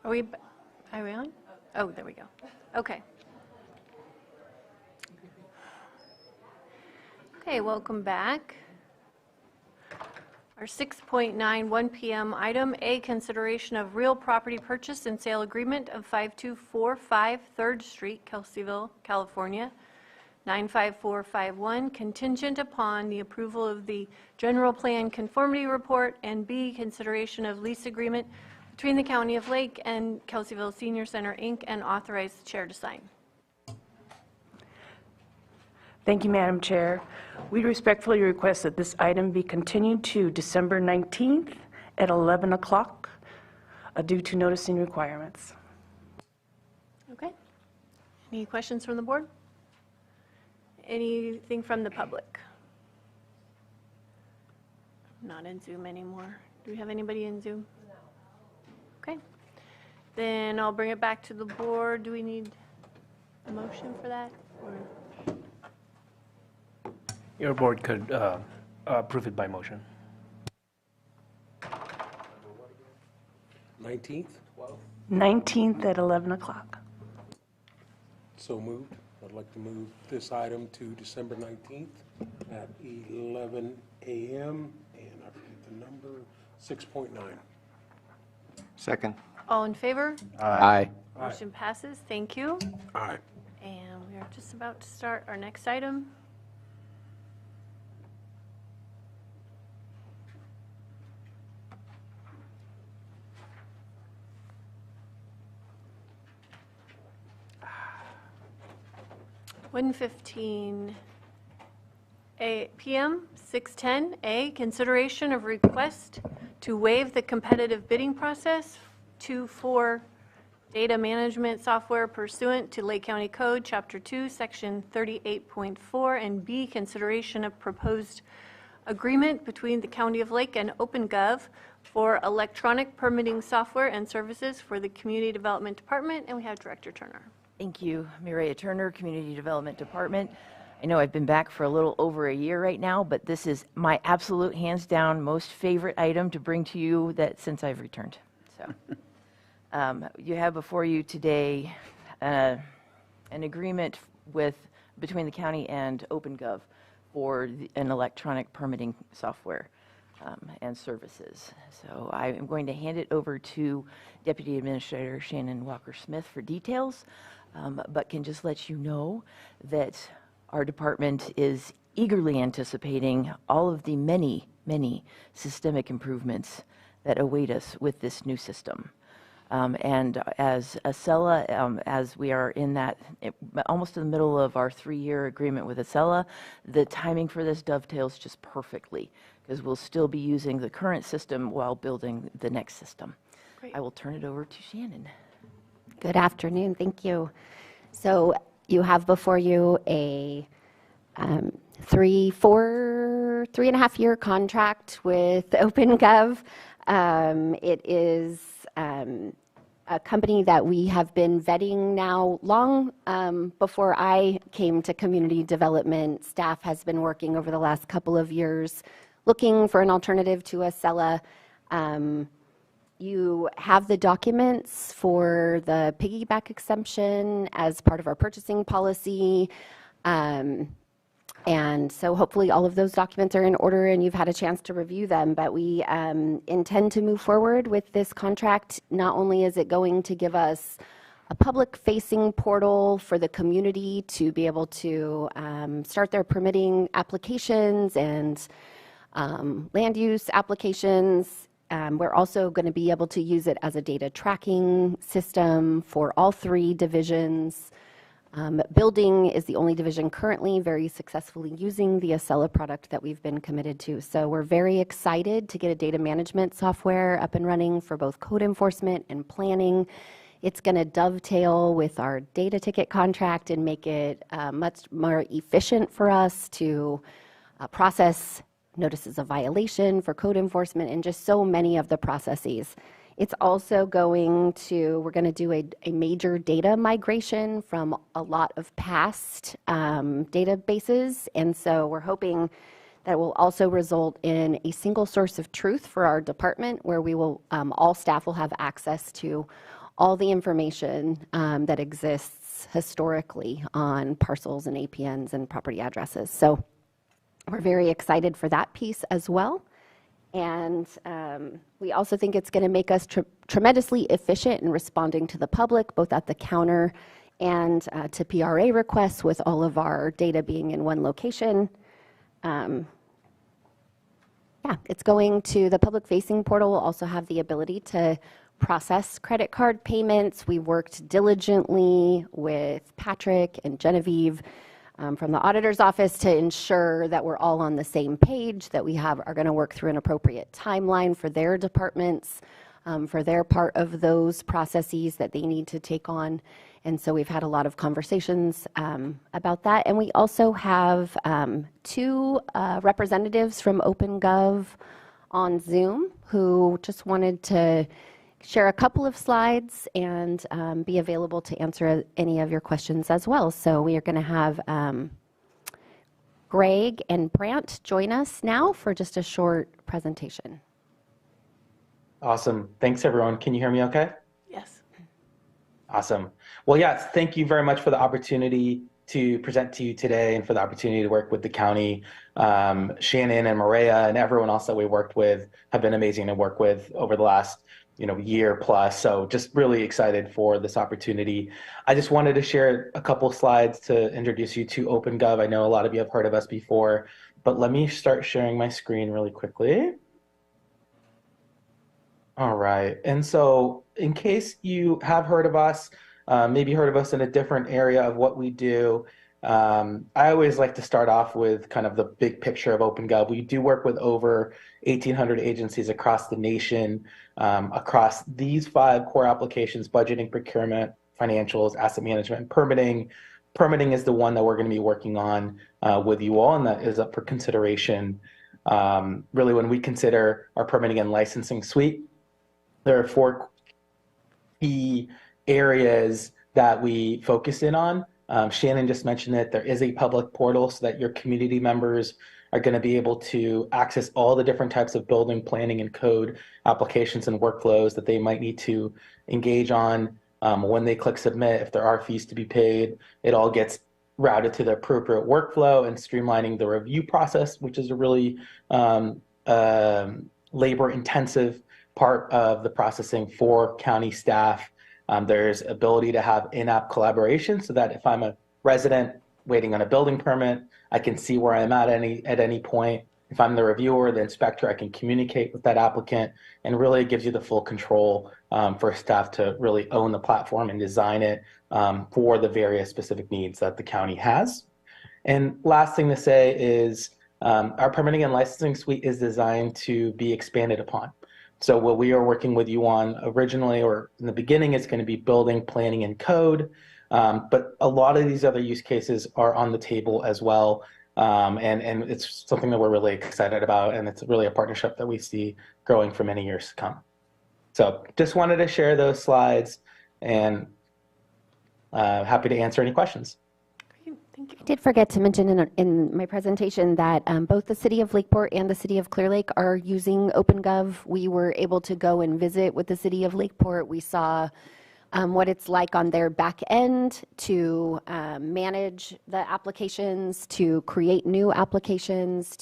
Are we on? Oh, there we go. Okay. Okay, welcome back. Our 6.9, 1 p.m. item, A, consideration of real property purchase and sale agreement of 5245 3rd Street, Kelseyville, California, 95451, contingent upon the approval of the general plan conformity report, and B, consideration of lease agreement between the County of Lake and Kelseyville Senior Center, Inc., and authorize the chair to sign. Thank you, Madam Chair. We respectfully request that this item be continued to December 19th at 11 o'clock due to noticing requirements. Okay. Any questions from the board? Anything from the public? I'm not in Zoom anymore. Do we have anybody in Zoom? No. Okay. Then I'll bring it back to the board. Do we need a motion for that? Or? Your board could approve it by motion. 19th, 12th. 19th at 11 o'clock. So moved. I'd like to move this item to December 19th at 11 a.m. and I forget the number, 6.9. Second. All in favor? Aye. Motion passes. Thank you. Aye. And we are just about to start our next item. (1:15 p.m.) 6:10 A, consideration of request to waive the competitive bidding process for data management software pursuant to Lake County Code, Chapter 2, Section 38.4, and B, consideration of proposed agreement between the County of Lake and OpenGov for electronic permitting software and services for the Community Development Department, and we have Director Turner. Thank you, Mireya Turner, Community Development Department. I know I've been back for a little over a year right now, but this is my absolute hands down most favorite item to bring to you that since I've returned. So you have before you today an agreement between the county and OpenGov for an electronic permitting software and services. So I am going to hand it over to Deputy Administrator Shannon Walker-Smith for details, but can just let you know that our department is eagerly anticipating all of the many, many systemic improvements that await us with this new system. And as Acela, as we are in that almost in the middle of our 3-year agreement with Acela, the timing for this dovetails just perfectly because we'll still be using the current system while building the next system. Great. I will turn it over to Shannon. Good afternoon. Thank you. So you have before you a 3.5 year contract with OpenGov. It is a company that we have been vetting now long before I came to community development. Staff has been working over the last couple of years looking for an alternative to Acela. You have the documents for the piggyback exemption as part of our purchasing policy. And so hopefully all of those documents are in order and you've had a chance to review them. But we intend to move forward with this contract. Not only is it going to give us a public-facing portal for the community to be able to start their permitting applications and land use applications. We're also going to be able to use it as a data tracking system for all 3 divisions. Building is the only division currently very successfully using the Acela product that we've been committed to. So we're very excited to get a data management software up and running for both code enforcement and planning. It's going to dovetail with our data ticket contract and make it much more efficient for us to process notices of violation for code enforcement and just so many of the processes. It's also we're going to do a major data migration from a lot of past databases. And so we're hoping that will also result in a single source of truth for our department where we will, all staff will have access to all the information that exists historically on parcels and APNs and property addresses. So we're very excited for that piece as well. And we also think it's going to make us tremendously efficient in responding to the public, both at the counter and to PRA requests, with all of our data being in one location. Yeah, it's going to the public-facing portal will also have the ability to process credit card payments. We worked diligently with Patrick and Genevieve from the auditor's office to ensure that we're all on the same page, that we are going to work through an appropriate timeline for their departments, for their part of those processes that they need to take on. And so we've had a lot of conversations about that. And we also have 2 representatives from OpenGov on Zoom who just wanted to share a couple of slides and be available to answer any of your questions as well. So we are going to have Greg and Brant join us now for just a short presentation. Awesome. Thanks, everyone. Can you hear me okay? Yes. Awesome. Well, yes, thank you very much for the opportunity to present to you today and for the opportunity to work with the county. Shannon and Maria and everyone else that we worked with have been amazing to work with over the last year plus. So just really excited for this opportunity. I just wanted to share a couple slides to introduce you to OpenGov. I know a lot of you have heard of us before, but let me start sharing my screen really quickly. All right. And so in case you have heard of us, maybe heard of us in a different area of what we do, I always like to start off with kind of the big picture of OpenGov. We do work with over 1,800 agencies across the nation, across these 5 core applications: budgeting, procurement, financials, asset management, and permitting. Permitting is the one that we're going to be working on with you all, and that is up for consideration. Really, when we consider our permitting and licensing suite, there are 4 key areas that we focus in on. Shannon just mentioned that there is a public portal so that your community members are going to be able to access all the different types of building, planning, and code applications and workflows that they might need to engage on. When they click submit, if there are fees to be paid, it all gets routed to the appropriate workflow and streamlining the review process, which is a really labor-intensive part of the processing for county staff. There's ability to have in-app collaboration so that if I'm a resident waiting on a building permit, I can see where I'm at any point. If I'm the reviewer, the inspector, I can communicate with that applicant, and really it gives you the full control for staff to really own the platform and design it for the various specific needs that the county has. And last thing to say is our permitting and licensing suite is designed to be expanded upon. So what we are working with you on originally, or in the beginning, is going to be building, planning, and code. But a lot of these other use cases are on the table as well. And it's something that we're really excited about. And it's really a partnership that we see growing for many years to come. So just wanted to share those slides, and happy to answer any questions. Thank you. I did forget to mention in my presentation that both the City of Lakeport and the City of Clear Lake are using OpenGov. We were able to go and visit with the City of Lakeport. We saw what it's like on their back end to manage the applications, to create new applications,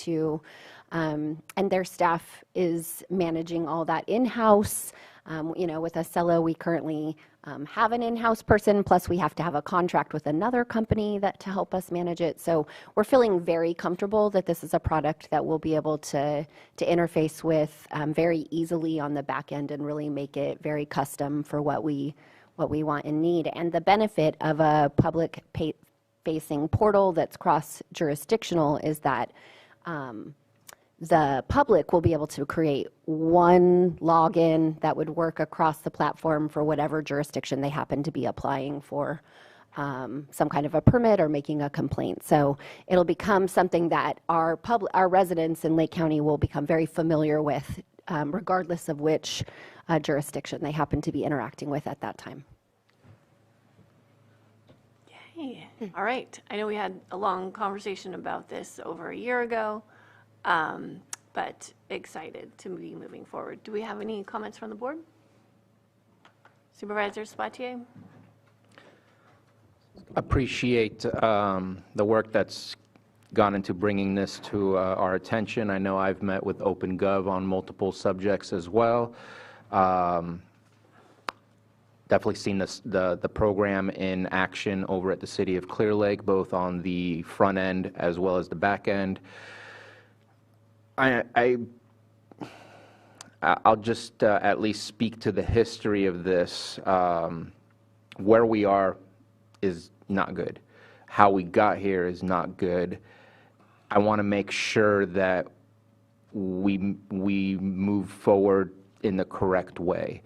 and their staff is managing all that in-house. With Acelo, we currently have an in-house person, plus we have to have a contract with another company to help us manage it. So we're feeling very comfortable that this is a product that we'll be able to interface with very easily on the back end and really make it very custom for what we want and need. And the benefit of a public-facing portal that's cross-jurisdictional is that the public will be able to create one login that would work across the platform for whatever jurisdiction they happen to be applying for some kind of a permit or making a complaint. So it'll become something that our residents in Lake County will become very familiar with, regardless of which jurisdiction they happen to be interacting with at that time. Yay. All right. I know we had a long conversation about this over a year ago. But excited to be moving forward. Do we have any comments from the board? Supervisor Spatier? Appreciate the work that's gone into bringing this to our attention. I know I've met with OpenGov on multiple subjects as well. Definitely seen the program in action over at the City of Clear Lake, both on the front end as well as the back end. I'll just at least speak to the history of this. Where we are is not good. How we got here is not good. I want to make sure that we move forward in the correct way.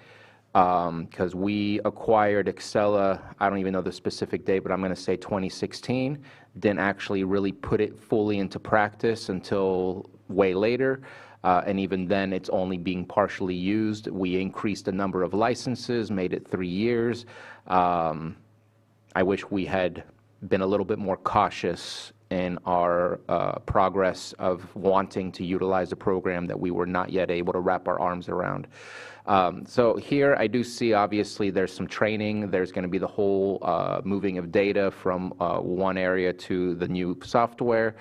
Because we acquired Excella, I don't even know the specific date, but I'm going to say 2016. Didn't actually really put it fully into practice until way later. And even then, it's only being partially used. We increased the number of licenses, made it 3 years. I wish we had been a little bit more cautious in our progress of wanting to utilize a program that we were not yet able to wrap our arms around. So here I do see, obviously, there's some training. There's going to be the whole moving of data from one area to the new software.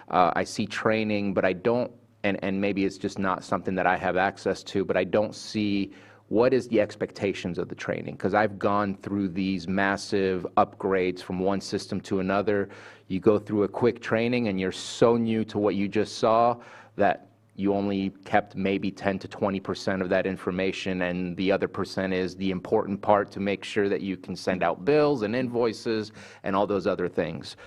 I see training, but I don't, and maybe it's just not something that I have access to, but I don't see what is the expectations of the training? Because I've gone through these massive upgrades from one system to another. You go through a quick training and you're so new to what you just saw that you only kept maybe 10 to 20% of that information, and the other percent is the important part to make sure that you can send out bills and invoices and all those other things.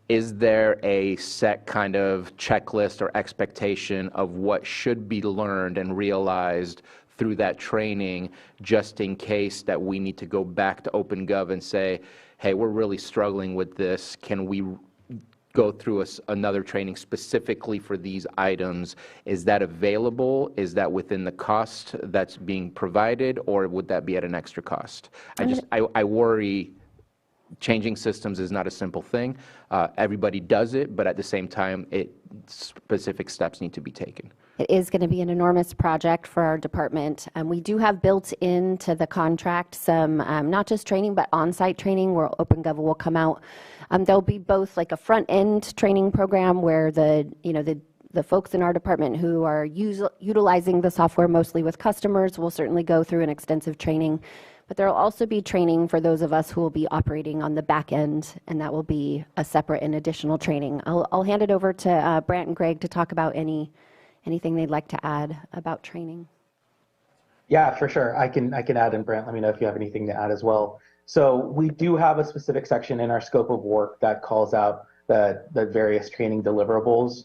Is there a set kind of checklist or expectation of what should be learned and realized through that training, just in case that we need to go back to OpenGov and say, hey, we're really struggling with this. Can we go through another training specifically for these items? Is that available? Is that within the cost that's being provided, or would that be at an extra cost? I worry. Changing systems is not a simple thing. Everybody does it, but at the same time, specific steps need to be taken. It is going to be an enormous project for our department. We do have built into the contract some, not just training, but on-site training where OpenGov will come out. There'll be both like a front-end training program where the folks in our department who are utilizing the software mostly with customers will certainly go through an extensive training. But there will also be training for those of us who will be operating on the back end, and that will be a separate and additional training. I'll hand it over to Brant and Greg to talk about anything they'd like to add about training. Yeah, for sure. I can add, and Brant, let me know if you have anything to add as well. So we do have a specific section in our scope of work that calls out the various training deliverables.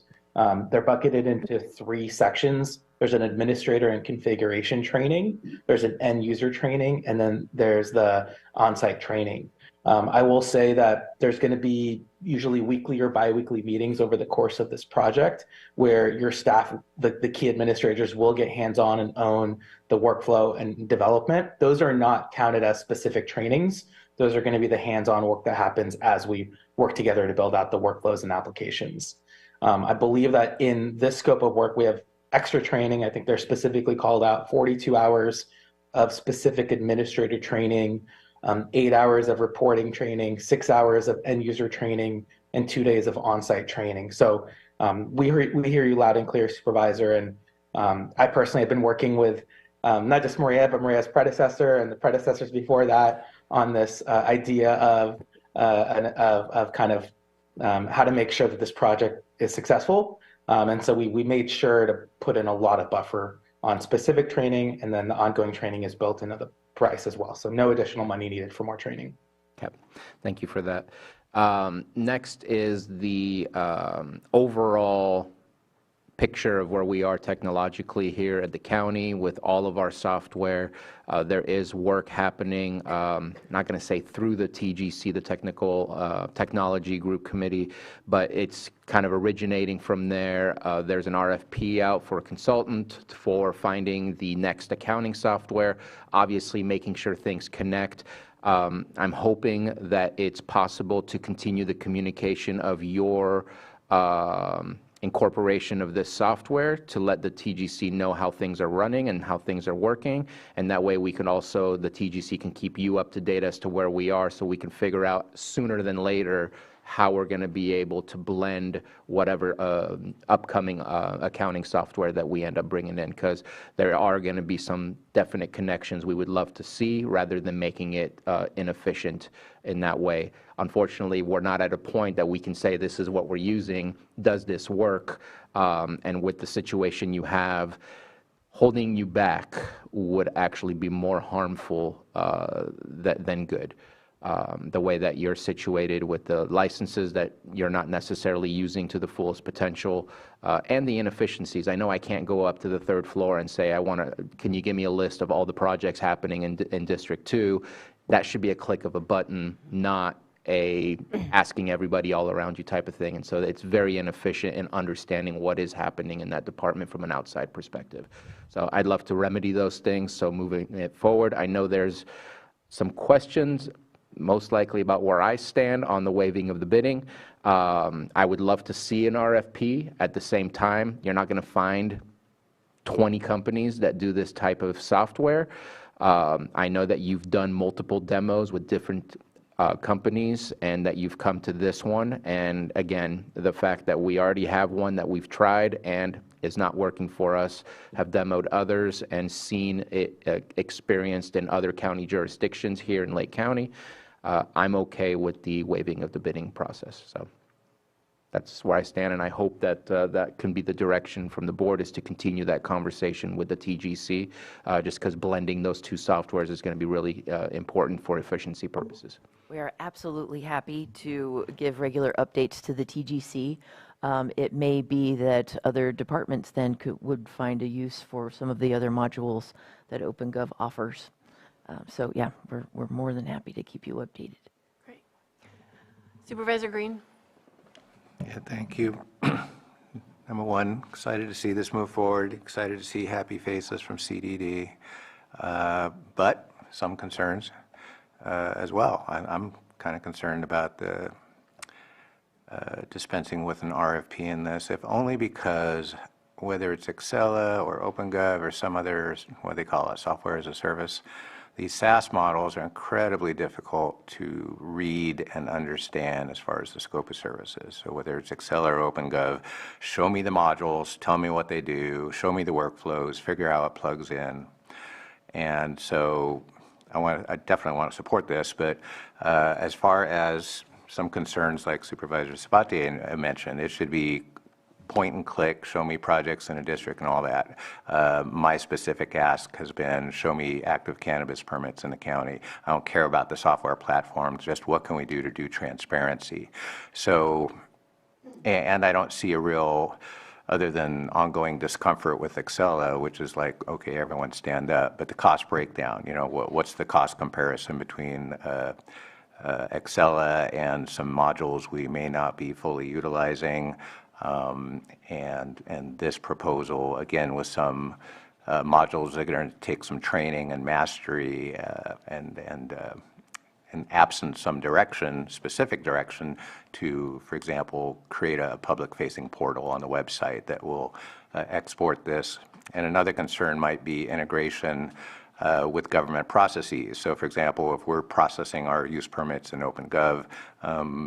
They're bucketed into 3 sections. There's an administrator and configuration training, there's an end user training, and then there's the on-site training. I will say that there's going to be usually weekly or bi-weekly meetings over the course of this project where your staff, the key administrators, will get hands-on and own the workflow and development. Those are not counted as specific trainings. Those are going to be the hands-on work that happens as we work together to build out the workflows and applications. I believe that in this scope of work, we have extra training. I think they're specifically called out 42 hours of specific administrator training, 8 hours of reporting training, 6 hours of end user training, and 2 days of on-site training. So we hear you loud and clear, Supervisor. And I personally have been working with not just Maria, but Maria's predecessor and the predecessors before that on this idea of kind of how to make sure that this project is successful. And so we made sure to put in a lot of buffer on specific training, and then the ongoing training is built into the price as well. So no additional money needed for more training. Okay, thank you for that. Next is the overall picture of where we are technologically here at the county with all of our software. There is work happening, not going to say through the TGC, the Technology Group Committee, but it's kind of originating from there. There's an RFP out for a consultant for finding the next accounting software, obviously making sure things connect. I'm hoping that it's possible to continue the communication of your incorporation of this software to let the TGC know how things are running and how things are working. And that way we can also, the TGC can keep you up to date as to where we are, so we can figure out sooner than later how we're going to be able to blend whatever upcoming accounting software that we end up bringing in, because there are going to be some definite connections we would love to see rather than making it inefficient in that way. Unfortunately, we're not at a point that we can say this is what we're using, does this work? And with the situation you have, holding you back would actually be more harmful than good. The way that you're situated with the licenses that you're not necessarily using to the fullest potential, and the inefficiencies. I know I can't go up to the third floor and say, can you give me a list of all the projects happening in District 2? That should be a click of a button, not asking everybody all around you type of thing. And so it's very inefficient in understanding what is happening in that department from an outside perspective. So I'd love to remedy those things, so moving it forward. I know there's some questions most likely about where I stand on the waiving of the bidding. I would love to see an RFP. At the same time, you're not going to find 20 companies that do this type of software. I know that you've done multiple demos with different companies and that you've come to this one. And again, the fact that we already have one that we've tried and is not working for us, have demoed others and seen it experienced in other county jurisdictions here in Lake County, I'm okay with the waiving of the bidding process. So that's where I stand, and I hope that that can be the direction from the board, is to continue that conversation with the TGC, just because blending those two softwares is going to be really important for efficiency purposes. We are absolutely happy to give regular updates to the TGC. It may be that other departments then would find a use for some of the other modules that OpenGov offers. So yeah, we're more than happy to keep you updated. Great. Supervisor Green? Yeah, thank you. Number one, excited to see this move forward, excited to see happy faces from CDD, but some concerns as well. I'm kind of concerned about the dispensing with an RFP in this, if only because whether it's Excella or OpenGov or some other, what they call it, software as a service, these SaaS models are incredibly difficult to read and understand as far as the scope of services. So whether it's Excel or OpenGov, show me the modules, tell me what they do, show me the workflows, figure out how it plugs in. And so I definitely want to support this, but as far as some concerns like Supervisor Sabatier mentioned, it should be point and click, show me projects in a district and all that. My specific ask has been, show me active cannabis permits in the county. I don't care about the software platform, just what can we do to do transparency. So, and I don't see a real, other than ongoing discomfort with Excella, which is like, okay, everyone stand up, but the cost breakdown, you know, what's the cost comparison between Excella and some modules we may not be fully utilizing, and this proposal, again, with some modules that are going to take some training and mastery, and absent some direction, specific direction to, for example, create a public-facing portal on the website that will export this. And another concern might be integration with government processes. So, for example, if we're processing our use permits in OpenGov,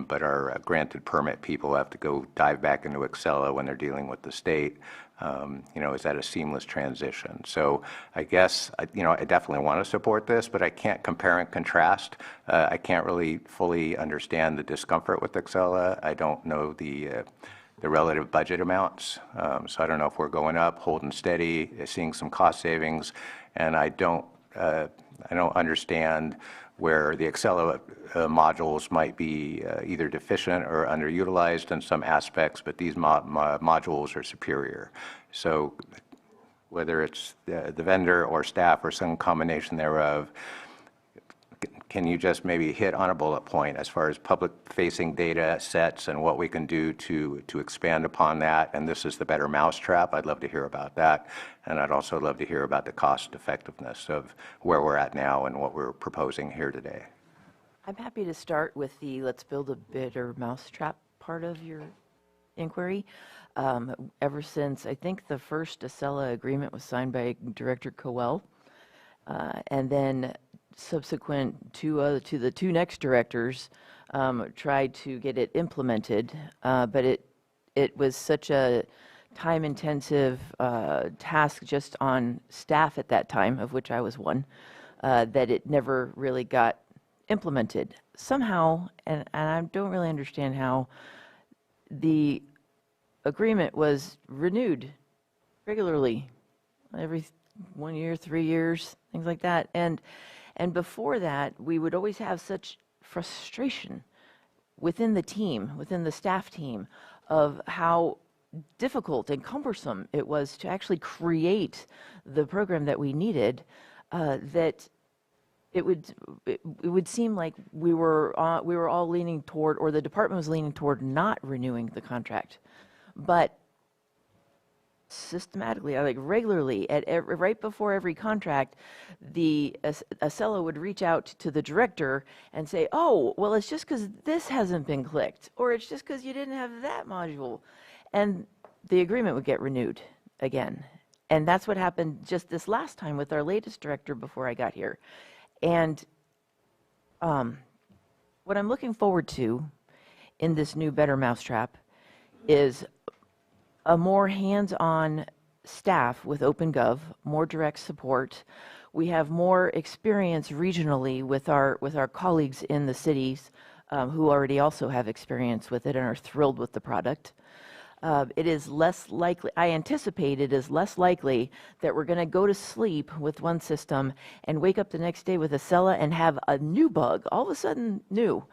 but our granted permit people have to go dive back into Excella when they're dealing with the state, you know, is that a seamless transition? So I guess, you know, I definitely want to support this, but I can't compare and contrast. I can't really fully understand the discomfort with Excella. I don't know the relative budget amounts. So I don't know if we're going up, holding steady, seeing some cost savings, and I don't understand where the Excella modules might be either deficient or underutilized in some aspects, but these modules are superior. So whether it's the vendor or staff or some combination thereof, can you just maybe hit on a bullet point as far as public-facing data sets and what we can do to expand upon that? And this is the better mousetrap. I'd love to hear about that. And I'd also love to hear about the cost effectiveness of where we're at now and what we're proposing here today. I'm happy to start with the let's build a better mousetrap part of your inquiry. Ever since, I think the first Acela agreement was signed by Director Coel, and then subsequent to the two next directors tried to get it implemented, but it was such a time-intensive task just on staff at that time, of which I was one, that it never really got implemented. Somehow, and I don't really understand how, the agreement was renewed regularly, every 1 year, 3 years, things like that. And before that, we would always have such frustration within the team, within the staff team, of how difficult and cumbersome it was to actually create the program that we needed, that it would seem like we were all leaning toward, or the department was leaning toward, not renewing the contract. But systematically, like regularly, right before every contract, the Acela would reach out to the director and say, "Oh, well, it's just because this hasn't been clicked, or it's just because you didn't have that module," and the agreement would get renewed again. And that's what happened just this last time with our latest director before I got here. And what I'm looking forward to in this new Better Mousetrap is a more hands-on staff with OpenGov, more direct support. We have more experience regionally with our colleagues in the cities who already also have experience with it and are thrilled with the product. It is less likely, I anticipate it is less likely that we're going to go to sleep with one system and wake up the next day with Acela and have a new bug, all of a sudden new.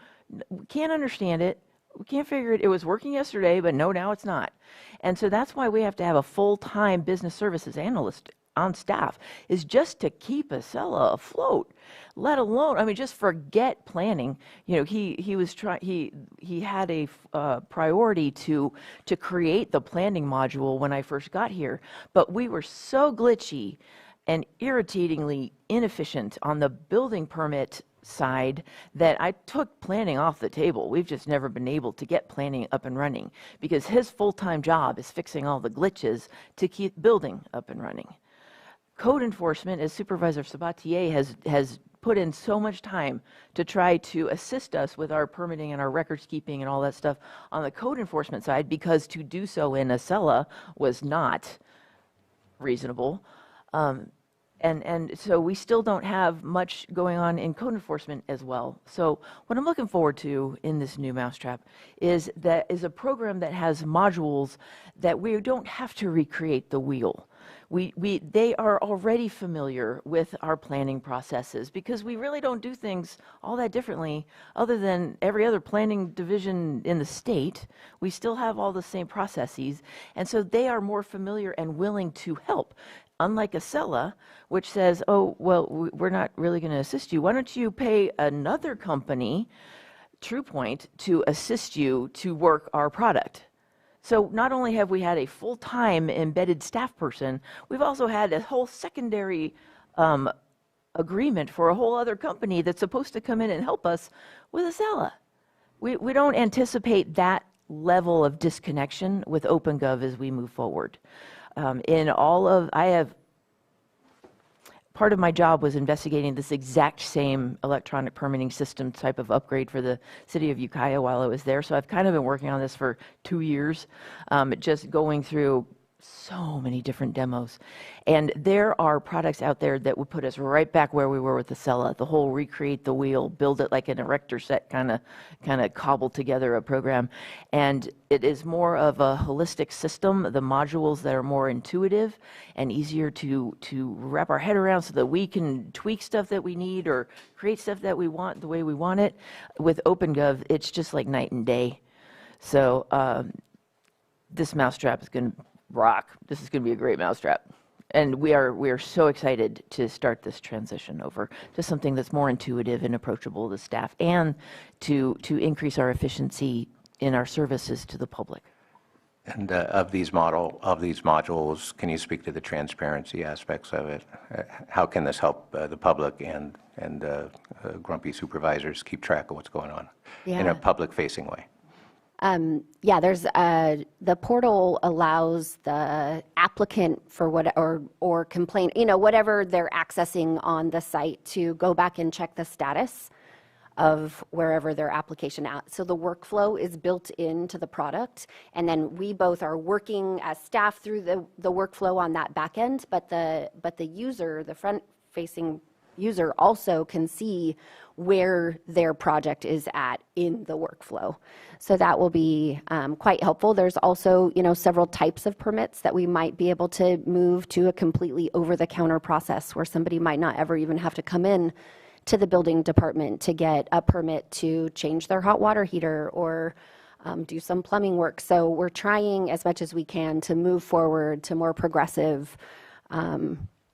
We can't understand it. We can't figure it. It was working yesterday, but no, now it's not. And so that's why we have to have a full-time business services analyst on staff, is just to keep Acela afloat, let alone, I mean, just forget planning. You know, he had a priority to create the planning module when I first got here, but we were so glitchy and irritatingly inefficient on the building permit side that I took planning off the table. We've just never been able to get planning up and running because his full-time job is fixing all the glitches to keep building up and running. Code enforcement, as Supervisor Sabatier has put in so much time to try to assist us with our permitting and our records keeping and all that stuff on the code enforcement side, because to do so in Acela was not reasonable. And so we still don't have much going on in code enforcement as well. So what I'm looking forward to in this new Mousetrap is a program that has modules that we don't have to recreate the wheel. They are already familiar with our planning processes because we really don't do things all that differently other than every other planning division in the state. We still have all the same processes, and so they are more familiar and willing to help. Unlike Acela, which says, "Oh, well, we're not really going to assist you. Why don't you pay another company, TruePoint, to assist you to work our product?" So not only have we had a full-time embedded staff person, we've also had a whole secondary agreement for a whole other company that's supposed to come in and help us with Acela. We don't anticipate that level of disconnection with OpenGov as we move forward. Part of my job was investigating this exact same electronic permitting system type of upgrade for the city of Ukiah while I was there. So I've kind of been working on this for 2 years, just going through so many different demos. And there are products out there that would put us right back where we were with Acela, the whole recreate the wheel, build it like an erector set kind of cobbled together a program. And it is more of a holistic system, the modules that are more intuitive and easier to wrap our head around so that we can tweak stuff that we need or create stuff that we want the way we want it. With OpenGov, it's just like night and day. So this Mousetrap is going to rock. This is going to be a great Mousetrap. And we are so excited to start this transition over to something that's more intuitive and approachable to staff, and to increase our efficiency in our services to the public. And of these modules, can you speak to the transparency aspects of it? How can this help the public and grumpy supervisors keep track of what's going on in a public-facing way? Yeah, there's the portal allows the applicant for what or complaint, whatever they're accessing on the site to go back and check the status of wherever their application at. So the workflow is built into the product, and then we both are working as staff through the workflow on that back end, but the user, the front-facing user, also can see where their project is at in the workflow. So that will be quite helpful. There's also, several types of permits that we might be able to move to a completely over-the-counter process where somebody might not ever even have to come in to the building department to get a permit to change their hot water heater or do some plumbing work. So we're trying as much as we can to move forward to more progressive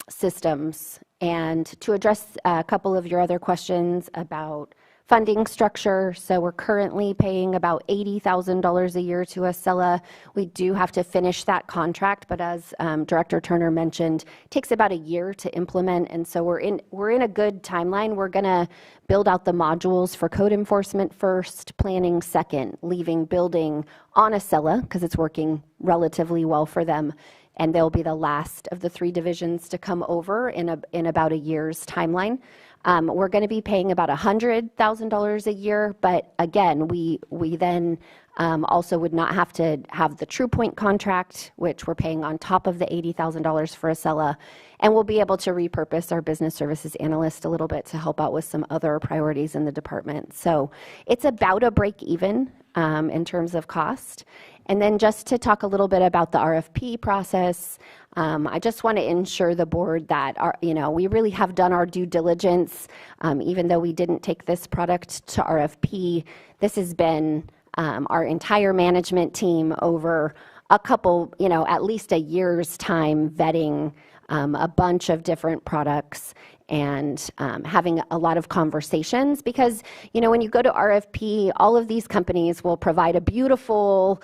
systems. And to address a couple of your other questions about funding structure, so we're currently paying about $80,000 a year to Acela. We do have to finish that contract, but as Director Turner mentioned, it takes about a year to implement, and so we're in a good timeline. We're going to build out the modules for code enforcement first, planning second, leaving building on Acela because it's working relatively well for them. And they'll be the last of the 3 divisions to come over in about a year's timeline. We're going to be paying about $100,000 a year, but again, we then also would not have to have the TruePoint contract, which we're paying on top of the $80,000 for Acela, and we'll be able to repurpose our business services analyst a little bit to help out with some other priorities in the department. So it's about a break even in terms of cost. And then just to talk a little bit about the RFP process, I just want to ensure the board that we really have done our due diligence. Even though we didn't take this product to RFP, this has been our entire management team over a couple, at least a year's time vetting a bunch of different products and having a lot of conversations because, when you go to RFP, all of these companies will provide a beautiful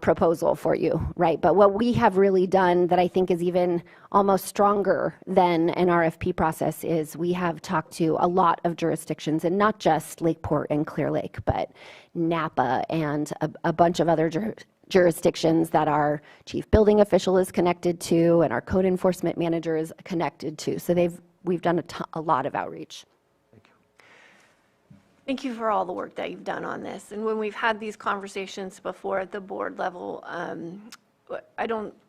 proposal for you, right? But what we have really done that I think is even almost stronger than an RFP process is we have talked to a lot of jurisdictions, and not just Lakeport and Clear Lake, but Napa and a bunch of other jurisdictions that our chief building official is connected to and our code enforcement manager is connected to. So we've done a lot of outreach. Thank you for all the work that you've done on this. And when we've had these conversations before at the board level,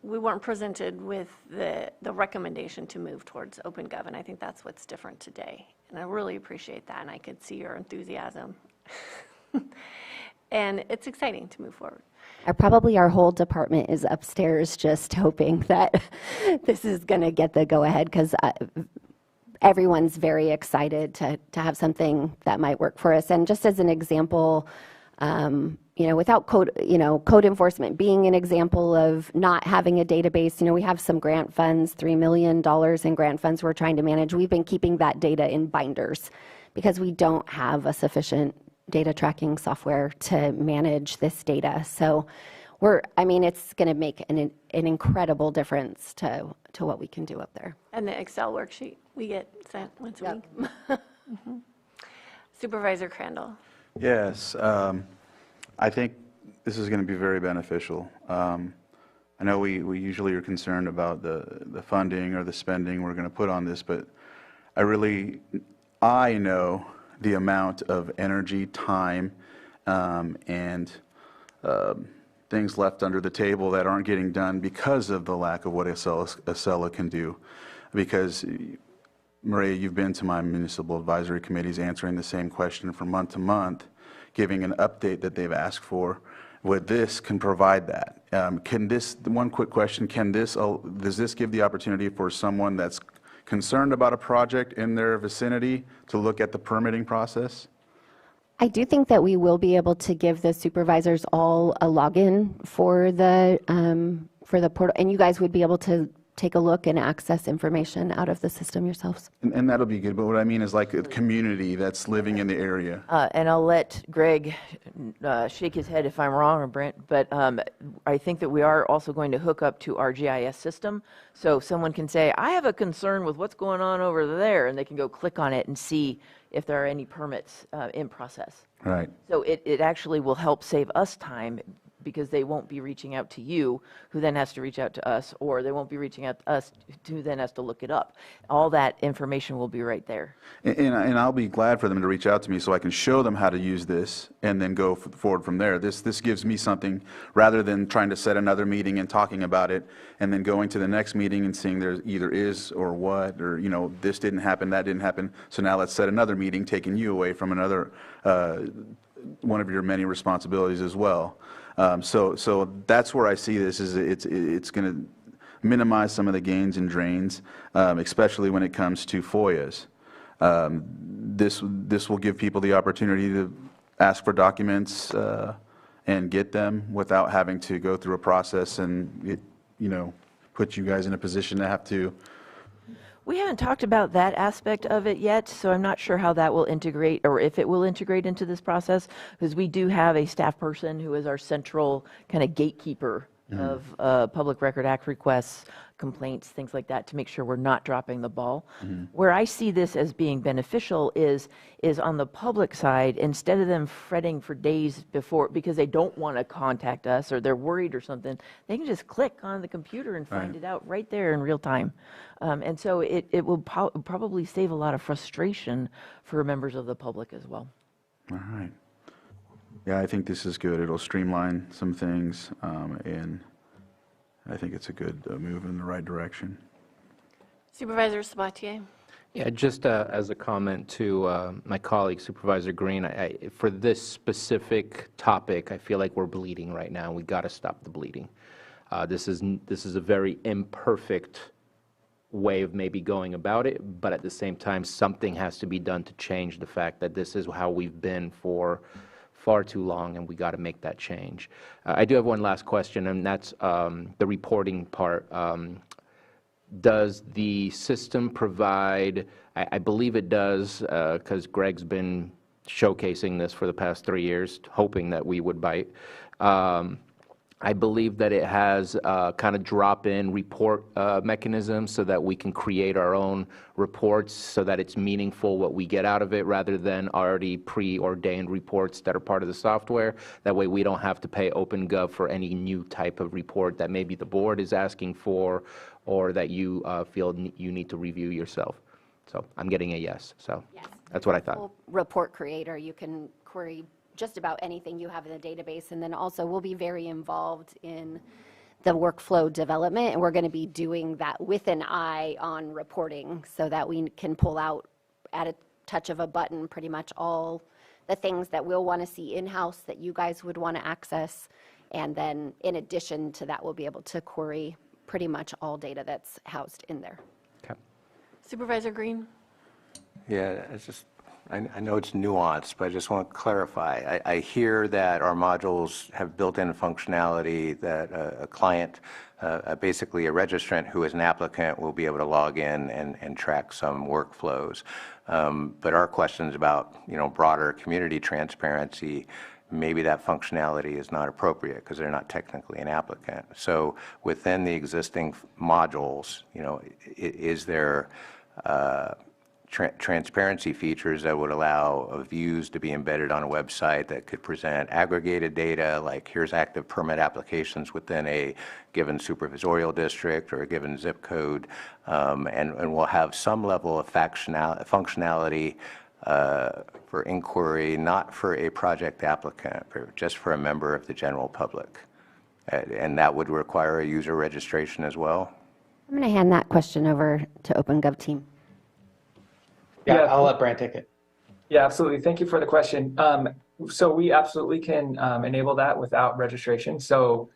we weren't presented with the recommendation to move towards OpenGov, and I think that's what's different today. And I really appreciate that, and I could see your enthusiasm. And it's exciting to move forward. Probably our whole department is upstairs just hoping that this is going to get the go-ahead because everyone's very excited to have something that might work for us. And just as an example, without code enforcement being an example of not having a database, we have some grant funds, $3 million in grant funds we're trying to manage. We've been keeping that data in binders because we don't have a sufficient data tracking software to manage this data. So it's going to make an incredible difference to what we can do up there. And the Excel worksheet we get sent once a week. Mm-hmm. Supervisor Crandall. Yes, I think this is going to be very beneficial. I know we usually are concerned about the funding or the spending we're going to put on this, but I know the amount of energy, time, and things left under the table that aren't getting done because of the lack of what Acela can do. Because, Maria, you've been to my municipal advisory committees answering the same question from month to month, giving an update that they've asked for. What this can provide that. One quick question, does this give the opportunity for someone that's concerned about a project in their vicinity to look at the permitting process? I do think that we will be able to give the supervisors all a login for the portal, and you guys would be able to take a look and access information out of the system yourselves. And that'll be good, but what I mean is like a community that's living in the area. And I'll let Greg shake his head if I'm wrong, or Brent, but I think that we are also going to hook up to our GIS system, so someone can say, I have a concern with what's going on over there, and they can go click on it and see if there are any permits in process. Right. So it actually will help save us time because they won't be reaching out to you, who then has to reach out to us, or they won't be reaching out to us, who then has to look it up. All that information will be right there. And I'll be glad for them to reach out to me so I can show them how to use this and then go forward from there. This gives me something, rather than trying to set another meeting and talking about it and then going to the next meeting and seeing there either is or what, or, you know, this didn't happen, that didn't happen. So now let's set another meeting, taking you away from another, one of your many responsibilities as well. So that's where I see this, is it's going to minimize some of the gains and drains, especially when it comes to FOIAs. This will give people the opportunity to ask for documents and get them without having to go through a process and it, you know, put you guys in a position to have to. We haven't talked about that aspect of it yet, so I'm not sure how that will integrate, or if it will integrate into this process, because we do have a staff person who is our central kind of gatekeeper of Public Record Act requests, complaints, things like that, to make sure we're not dropping the ball. Where I see this as being beneficial is on the public side, instead of them fretting for days before because they don't want to contact us or they're worried or something, they can just click on the computer and find it out right there in real time. And so it will probably save a lot of frustration for members of the public as well. All right. Yeah, I think this is good. It'll streamline some things, and I think it's a good move in the right direction. Supervisor Sabatier? Yeah, just as a comment to my colleague Supervisor Green, for this specific topic, I feel like we're bleeding right now. We got to stop the bleeding. This is a very imperfect way of maybe going about it, but at the same time, something has to be done to change the fact that this is how we've been for far too long, and we got to make that change. I do have one last question, and that's the reporting part. Does the system provide, I believe it does, because Greg's been showcasing this for the past 3 years, hoping that we would bite. I believe that it has kind of drop-in report mechanisms so that we can create our own reports so that it's meaningful what we get out of it, rather than already preordained reports that are part of the software. That way we don't have to pay OpenGov for any new type of report that maybe the board is asking for, or that you feel you need to review yourself. So I'm getting a yes. So Yes. that's what I thought. Report creator, you can query just about anything you have in the database, and then also we'll be very involved in the workflow development, and we're going to be doing that with an eye on reporting so that we can pull out at a touch of a button pretty much all the things that we'll want to see in-house that you guys would want to access, and then in addition to that, we'll be able to query pretty much all data that's housed in there. Okay. Supervisor Green? Yeah, it's just, I know it's nuanced, but I just want to clarify. I hear that our modules have built-in functionality that a client, basically a registrant who is an applicant, will be able to log in and track some workflows. But our questions about, you know, broader community transparency, maybe that functionality is not appropriate because they're not technically an applicant. So within the existing modules, you know, is there transparency features that would allow views to be embedded on a website that could present aggregated data, like here's active permit applications within a given supervisorial district or a given zip code, and we'll have some level of functionality for inquiry, not for a project applicant, but just for a member of the general public. And that would require a user registration as well? I'm going to hand that question over to OpenGov team. Yeah, Yeah. I'll let Brant take it. Yeah, absolutely. Thank you for the question. So we absolutely can enable that without registration. So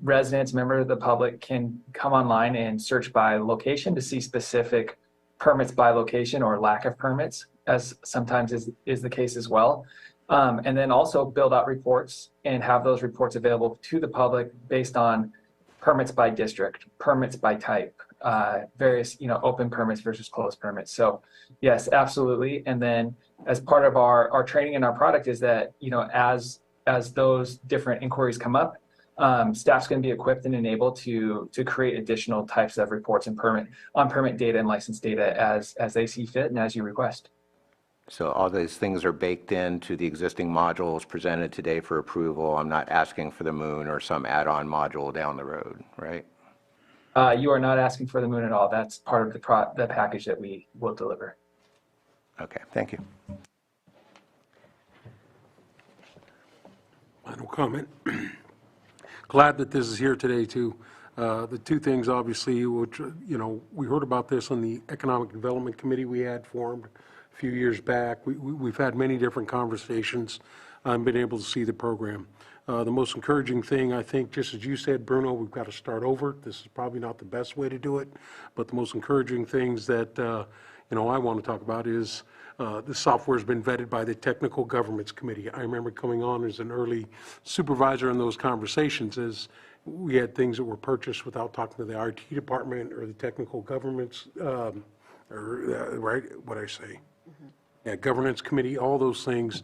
residents, members of the public can come online and search by location to see specific permits by location or lack of permits, as sometimes is the case as well. And then also build out reports and have those reports available to the public based on permits by district, permits by type, various, you know, open permits versus closed permits. So yes, absolutely. And then as part of our training and our product is that, you know, as those different inquiries come up, staff's going to be equipped and enabled to create additional types of reports and permit data and license data as they see fit and as you request. So all these things are baked into the existing modules presented today for approval. I'm not asking for the moon or some add-on module down the road, right? You are not asking for the moon at all. That's part of the package that we will deliver. Okay, thank you. Final comment. Glad that this is here today, too. The two things, obviously, which, we heard about this on the Economic Development Committee we had formed a few years back. We've had many different conversations and been able to see the program. The most encouraging thing, I think, just as you said, Bruno, we've got to start over. This is probably not the best way to do it, but the most encouraging things that, I want to talk about is the software's been vetted by the Technical Governments Committee. I remember coming on as an early supervisor in those conversations as we had things that were purchased without talking to the IT department or the Technical Governments, right, what I say? Yeah, Governance Committee, all those things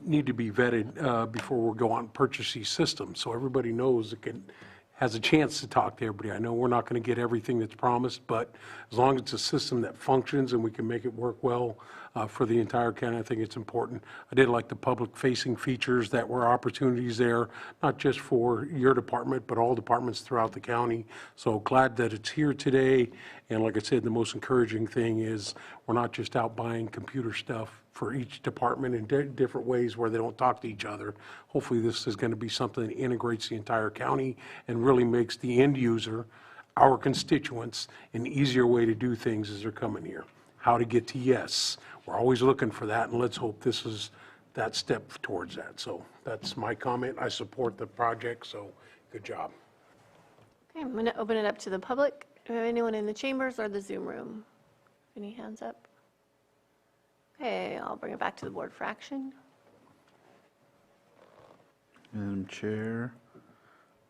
need to be vetted before we go out and purchase these systems. So everybody knows has a chance to talk to everybody. I know we're not going to get everything that's promised, but as long as it's a system that functions and we can make it work well for the entire county, I think it's important. I did like the public-facing features that were opportunities there, not just for your department, but all departments throughout the county. So glad that it's here today. And like I said, the most encouraging thing is we're not just out buying computer stuff for each department in different ways where they don't talk to each other. Hopefully this is going to be something that integrates the entire county and really makes the end user, our constituents, an easier way to do things as they're coming here. How to get to yes. We're always looking for that, and let's hope this is that step towards that. So that's my comment. I support the project, so good job. Okay, I'm going to open it up to the public. Do we have anyone in the chambers or the Zoom room? Any hands up? Okay, I'll bring it back to the board for action. Madam Chair,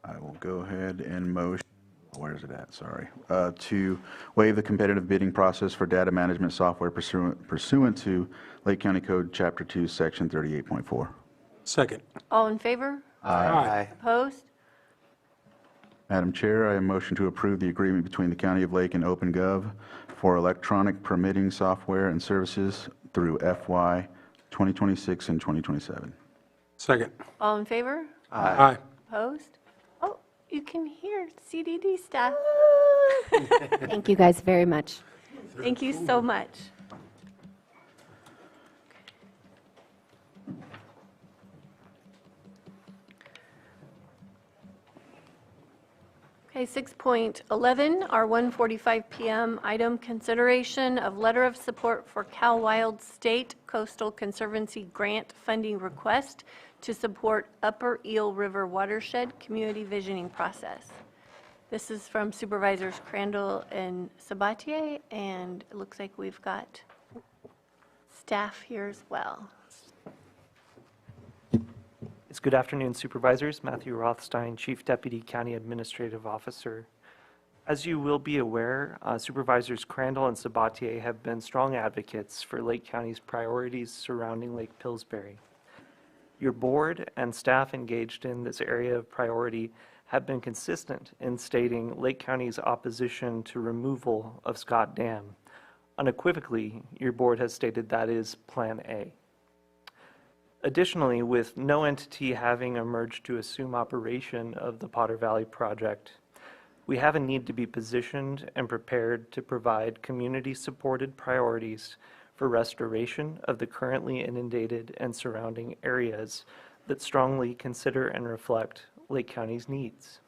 I will go ahead and motion, where's it at, sorry, to waive the competitive bidding process for data management software pursuant to Lake County Code, Chapter 2, Section 38.4. Second. All in favor? Aye. Opposed? Madam Chair, I motion to approve the agreement between the County of Lake and OpenGov for electronic permitting software and services through FY 2026 and 2027. Second. All in favor? Aye. Opposed? Oh, you can hear CDD staff. Thank you guys very much. Thank you so much. Okay, 6.11, our 1:45 PM item, consideration of letter of support for Cal Wild State Coastal Conservancy grant funding request to support Upper Eel River watershed community visioning process. This is from Supervisors Crandall and Sabatier, and it looks like we've got staff here as well. Yes, good afternoon, Supervisors. Matthew Rothstein, Chief Deputy County Administrative Officer. As you will be aware, Supervisors Crandall and Sabatier have been strong advocates for Lake County's priorities surrounding Lake Pillsbury. Your board and staff engaged in this area of priority have been consistent in stating Lake County's opposition to removal of Scott Dam. Unequivocally, your board has stated that is Plan A. Additionally, with no entity having emerged to assume operation of the Potter Valley project, we have a need to be positioned and prepared to provide community-supported priorities for restoration of the currently inundated and surrounding areas that strongly consider and reflect Lake County's needs.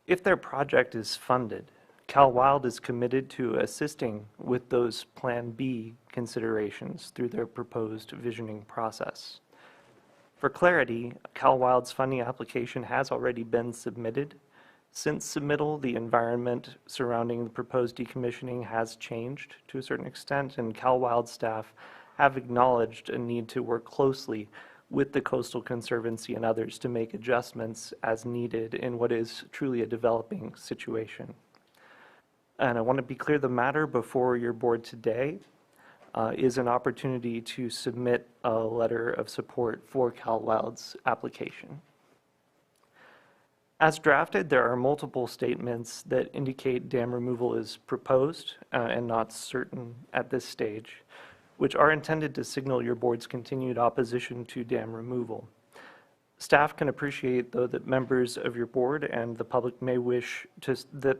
If their project is funded, Cal Wild is committed to assisting with those Plan B considerations through their proposed visioning process. For clarity, Cal Wild's funding application has already been submitted. Since submittal, the environment surrounding the proposed decommissioning has changed to a certain extent, and Cal Wild staff have acknowledged a need to work closely with the Coastal Conservancy and others to make adjustments as needed in what is truly a developing situation. And I want to be clear, the matter before your board today is an opportunity to submit a letter of support for Cal Wild's application. As drafted, there are multiple statements that indicate dam removal is proposed and not certain at this stage. which are intended to signal your board's continued opposition to dam removal. Staff can appreciate, though, that members of your board and the public may wish that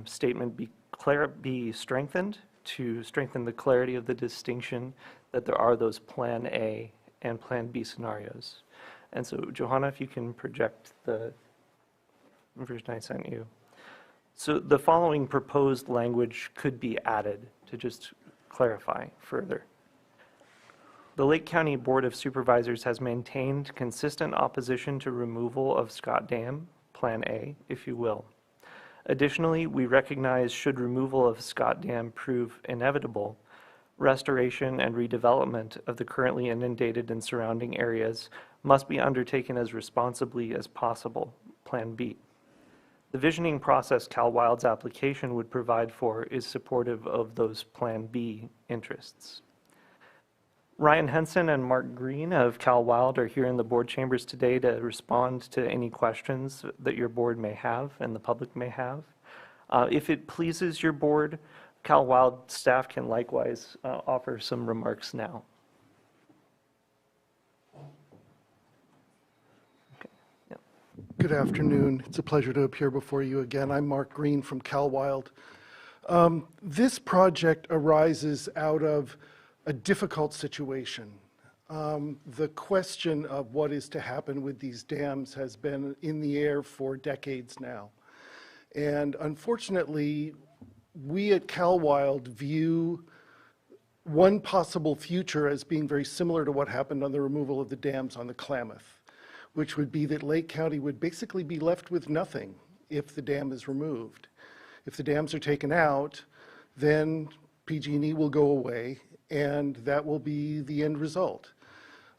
statement be strengthened to strengthen the clarity of the distinction that there are those Plan A and Plan B scenarios. And so, Johanna, if you can project the version I sent you. So the following proposed language could be added to just clarify further. The Lake County Board of Supervisors has maintained consistent opposition to removal of Scott Dam, Plan A, if you will. Additionally, we recognize should removal of Scott Dam prove inevitable, restoration and redevelopment of the currently inundated and surrounding areas must be undertaken as responsibly as possible, Plan B. The visioning process Cal Wild's application would provide for is supportive of those Plan B interests. Ryan Henson and Mark Green of Cal Wild are here in the board chambers today to respond to any questions that your board may have and the public may have. If it pleases your board, Cal Wild staff can likewise offer some remarks now. Okay. Yep. Good afternoon. It's a pleasure to appear before you again. I'm Mark Green from Cal Wild. This project arises out of a difficult situation. The question of what is to happen with these dams has been in the air for decades now. And unfortunately, we at Cal Wild view one possible future as being very similar to what happened on the removal of the dams on the Klamath, which would be that Lake County would basically be left with nothing if the dam is removed. If the dams are taken out, then PG&E will go away, and that will be the end result.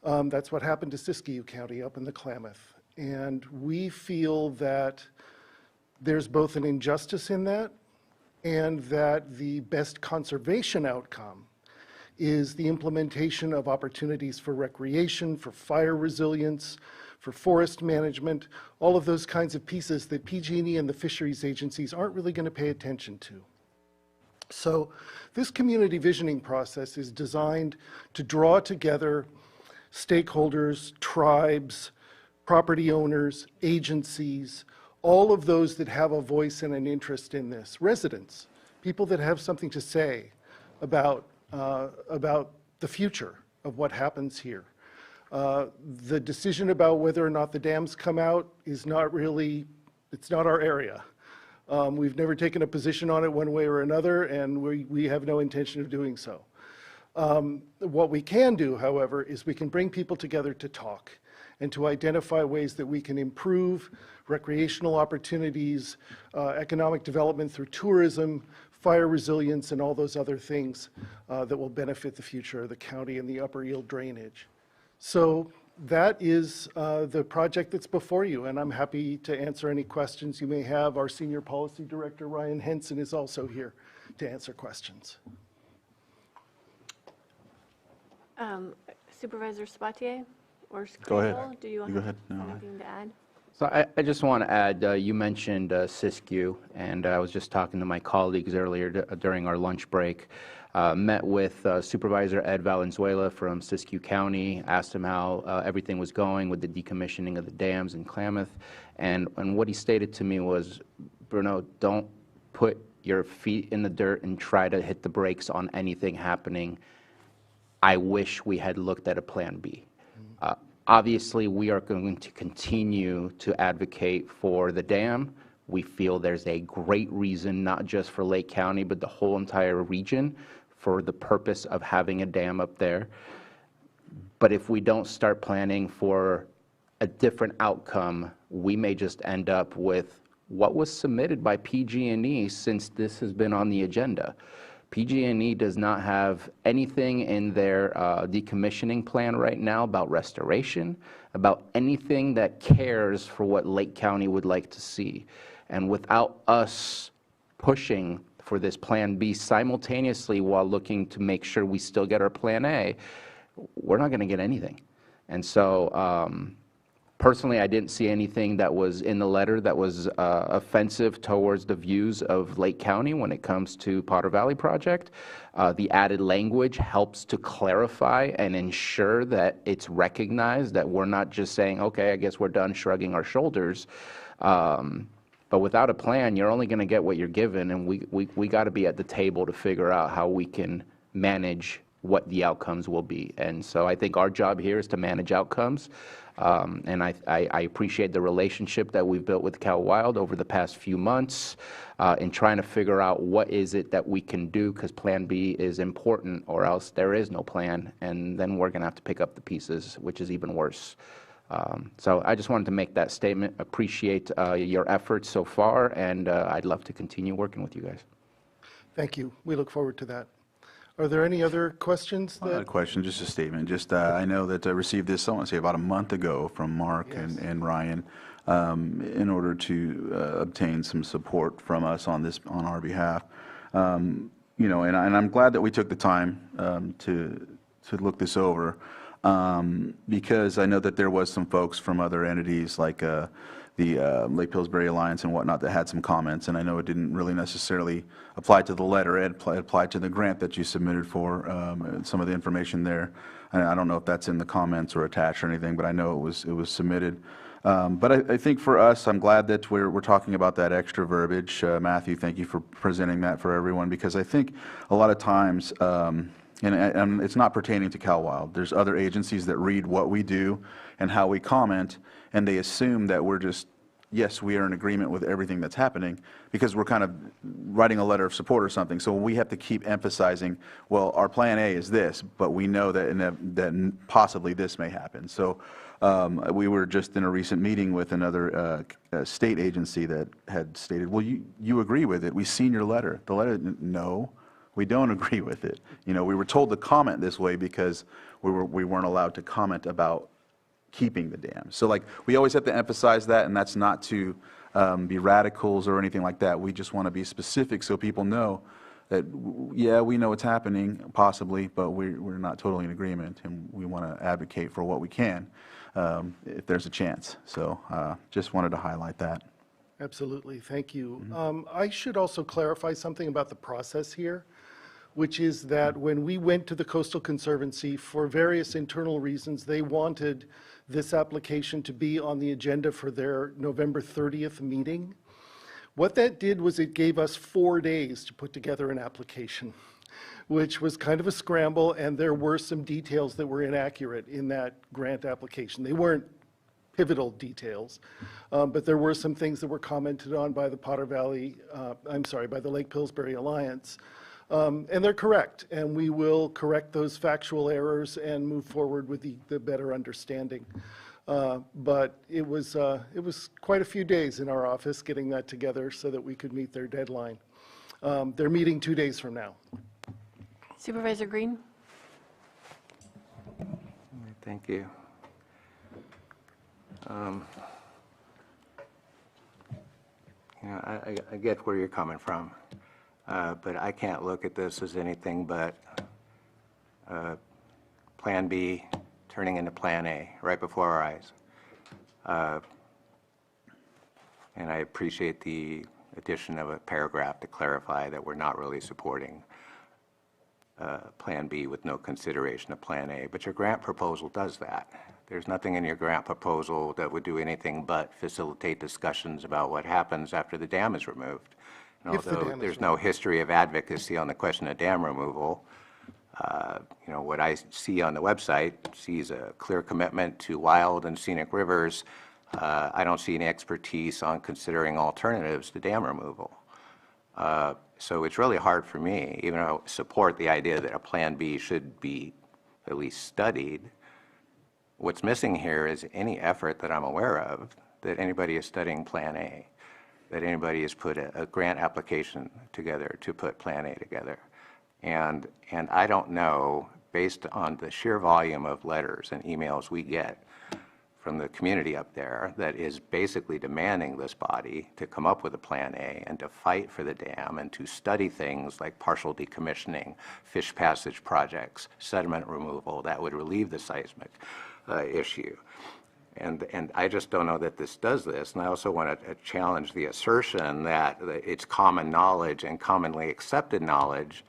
That's what happened to Siskiyou County up in the Klamath. And we feel that there's both an injustice in that and that the best conservation outcome is the implementation of opportunities for recreation, for fire resilience, for forest management, all of those kinds of pieces that PG&E and the fisheries agencies aren't really going to pay attention to. So this community visioning process is designed to draw together stakeholders, tribes, property owners, agencies, all of those that have a voice and an interest in this, residents, people that have something to say about the future of what happens here. The decision about whether or not the dams come out is not really, it's not our area. We've never taken a position on it one way or another, and we have no intention of doing so. What we can do, however, is we can bring people together to talk and to identify ways that we can improve recreational opportunities, economic development through tourism, fire resilience, and all those other things that will benefit the future of the county and the upper yield drainage. So that is the project that's before you, and I'm happy to answer any questions you may have. Our Senior Policy Director, Ryan Henson, is also here to answer questions. Supervisor Sabatier or Go ahead. Crandall, do you You have go ahead. No, anything to add? So I just want to add, you mentioned Siskiyou, and I was just talking to my colleagues earlier during our lunch break. Met with Supervisor Ed Valenzuela from Siskiyou County, asked him how everything was going with the decommissioning of the dams in Klamath, and what he stated to me was, Bruno, don't put your feet in the dirt and try to hit the brakes on anything happening. I wish we had looked at a Plan B. Obviously, we are going to continue to advocate for the dam. We feel there's a great reason, not just for Lake County, but the whole entire region, for the purpose of having a dam up there. But if we don't start planning for a different outcome, we may just end up with what was submitted by PG&E since this has been on the agenda. PG&E does not have anything in their decommissioning plan right now about restoration, about anything that cares for what Lake County would like to see. And without us pushing for this Plan B simultaneously while looking to make sure we still get our Plan A, we're not going to get anything. And so Personally, I didn't see anything that was in the letter that was offensive towards the views of Lake County when it comes to Potter Valley project. The added language helps to clarify and ensure that it's recognized that we're not just saying, okay, I guess we're done shrugging our shoulders. But without a plan, you're only going to get what you're given, and we got to be at the table to figure out how we can manage what the outcomes will be. And so I think our job here is to manage outcomes. And I appreciate the relationship that we've built with Cal Wild over the past few months in trying to figure out what is it that we can do, because Plan B is important, or else there is no plan, and then we're going to have to pick up the pieces, which is even worse. So I just wanted to make that statement. Appreciate your efforts so far, and I'd love to continue working with you guys. Thank you. We look forward to that. Are there any other questions? Not a question, just a statement. Just I know that I received this, I want to say about a month ago from Mark and Ryan in order to obtain some support from us on this, on our behalf. You know, and I'm glad that we took the time to look this over. Because I know that there was some folks from other entities like the Lake Pillsbury Alliance and whatnot that had some comments, and I know it didn't really necessarily apply to the letter. It applied to the grant that you submitted for, some of the information there. And I don't know if that's in the comments or attached or anything, but I know it was submitted. But I think for us, I'm glad that we're talking about that extra verbiage. Matthew, thank you for presenting that for everyone, because I think a lot of times, and it's not pertaining to Cal Wild. There's other agencies that read what we do and how we comment, and they assume that we're just, yes, we are in agreement with everything that's happening, because we're kind of writing a letter of support or something. So we have to keep emphasizing, well, our plan A is this, but we know that possibly this may happen. So we were just in a recent meeting with another state agency that had stated, well, you agree with it. We've seen your letter. The letter, no. We don't agree with it. You know, we were told to comment this way because we weren't allowed to comment about keeping the dam. So like, we always have to emphasize that, and that's not to be radicals or anything like that. We just want to be specific so people know that, yeah, we know what's happening, possibly, but we're not totally in agreement, and we want to advocate for what we can if there's a chance. So just wanted to highlight that. Absolutely, thank you. I should also clarify something about the process here, which is that when we went to the Coastal Conservancy for various internal reasons, they wanted this application to be on the agenda for their November 30th meeting. What that did was it gave us 4 days to put together an application, which was kind of a scramble, and there were some details that were inaccurate in that grant application. They weren't pivotal details, but there were some things that were commented on by the by the Lake Pillsbury Alliance. And they're correct, and we will correct those factual errors and move forward with the better understanding. But it was quite a few days in our office getting that together so that we could meet their deadline. They're meeting 2 days from now. Supervisor Green? Thank you. You know, I get where you're coming from, but I can't look at this as anything but Plan B turning into Plan A right before our eyes. And I appreciate the addition of a paragraph to clarify that we're not really supporting Plan B with no consideration of Plan A, but your grant proposal does that. There's nothing in your grant proposal that would do anything but facilitate discussions about what happens after the dam is removed. And although there's no history of advocacy on the question of dam removal, you know, what I see on the website sees a clear commitment to wild and scenic rivers. I don't see any expertise on considering alternatives to dam removal. So it's really hard for me, even though I support the idea that a Plan B should be at least studied. What's missing here is any effort that I'm aware of that anybody is studying Plan A, that anybody has put a grant application together to put Plan A together. And I don't know, based on the sheer volume of letters and emails we get from the community up there that is basically demanding this body to come up with a Plan A and to fight for the dam and to study things like partial decommissioning, fish passage projects, sediment removal that would relieve the seismic issue. And I just don't know that this does this. And I also want to challenge the assertion that it's common knowledge and commonly accepted knowledge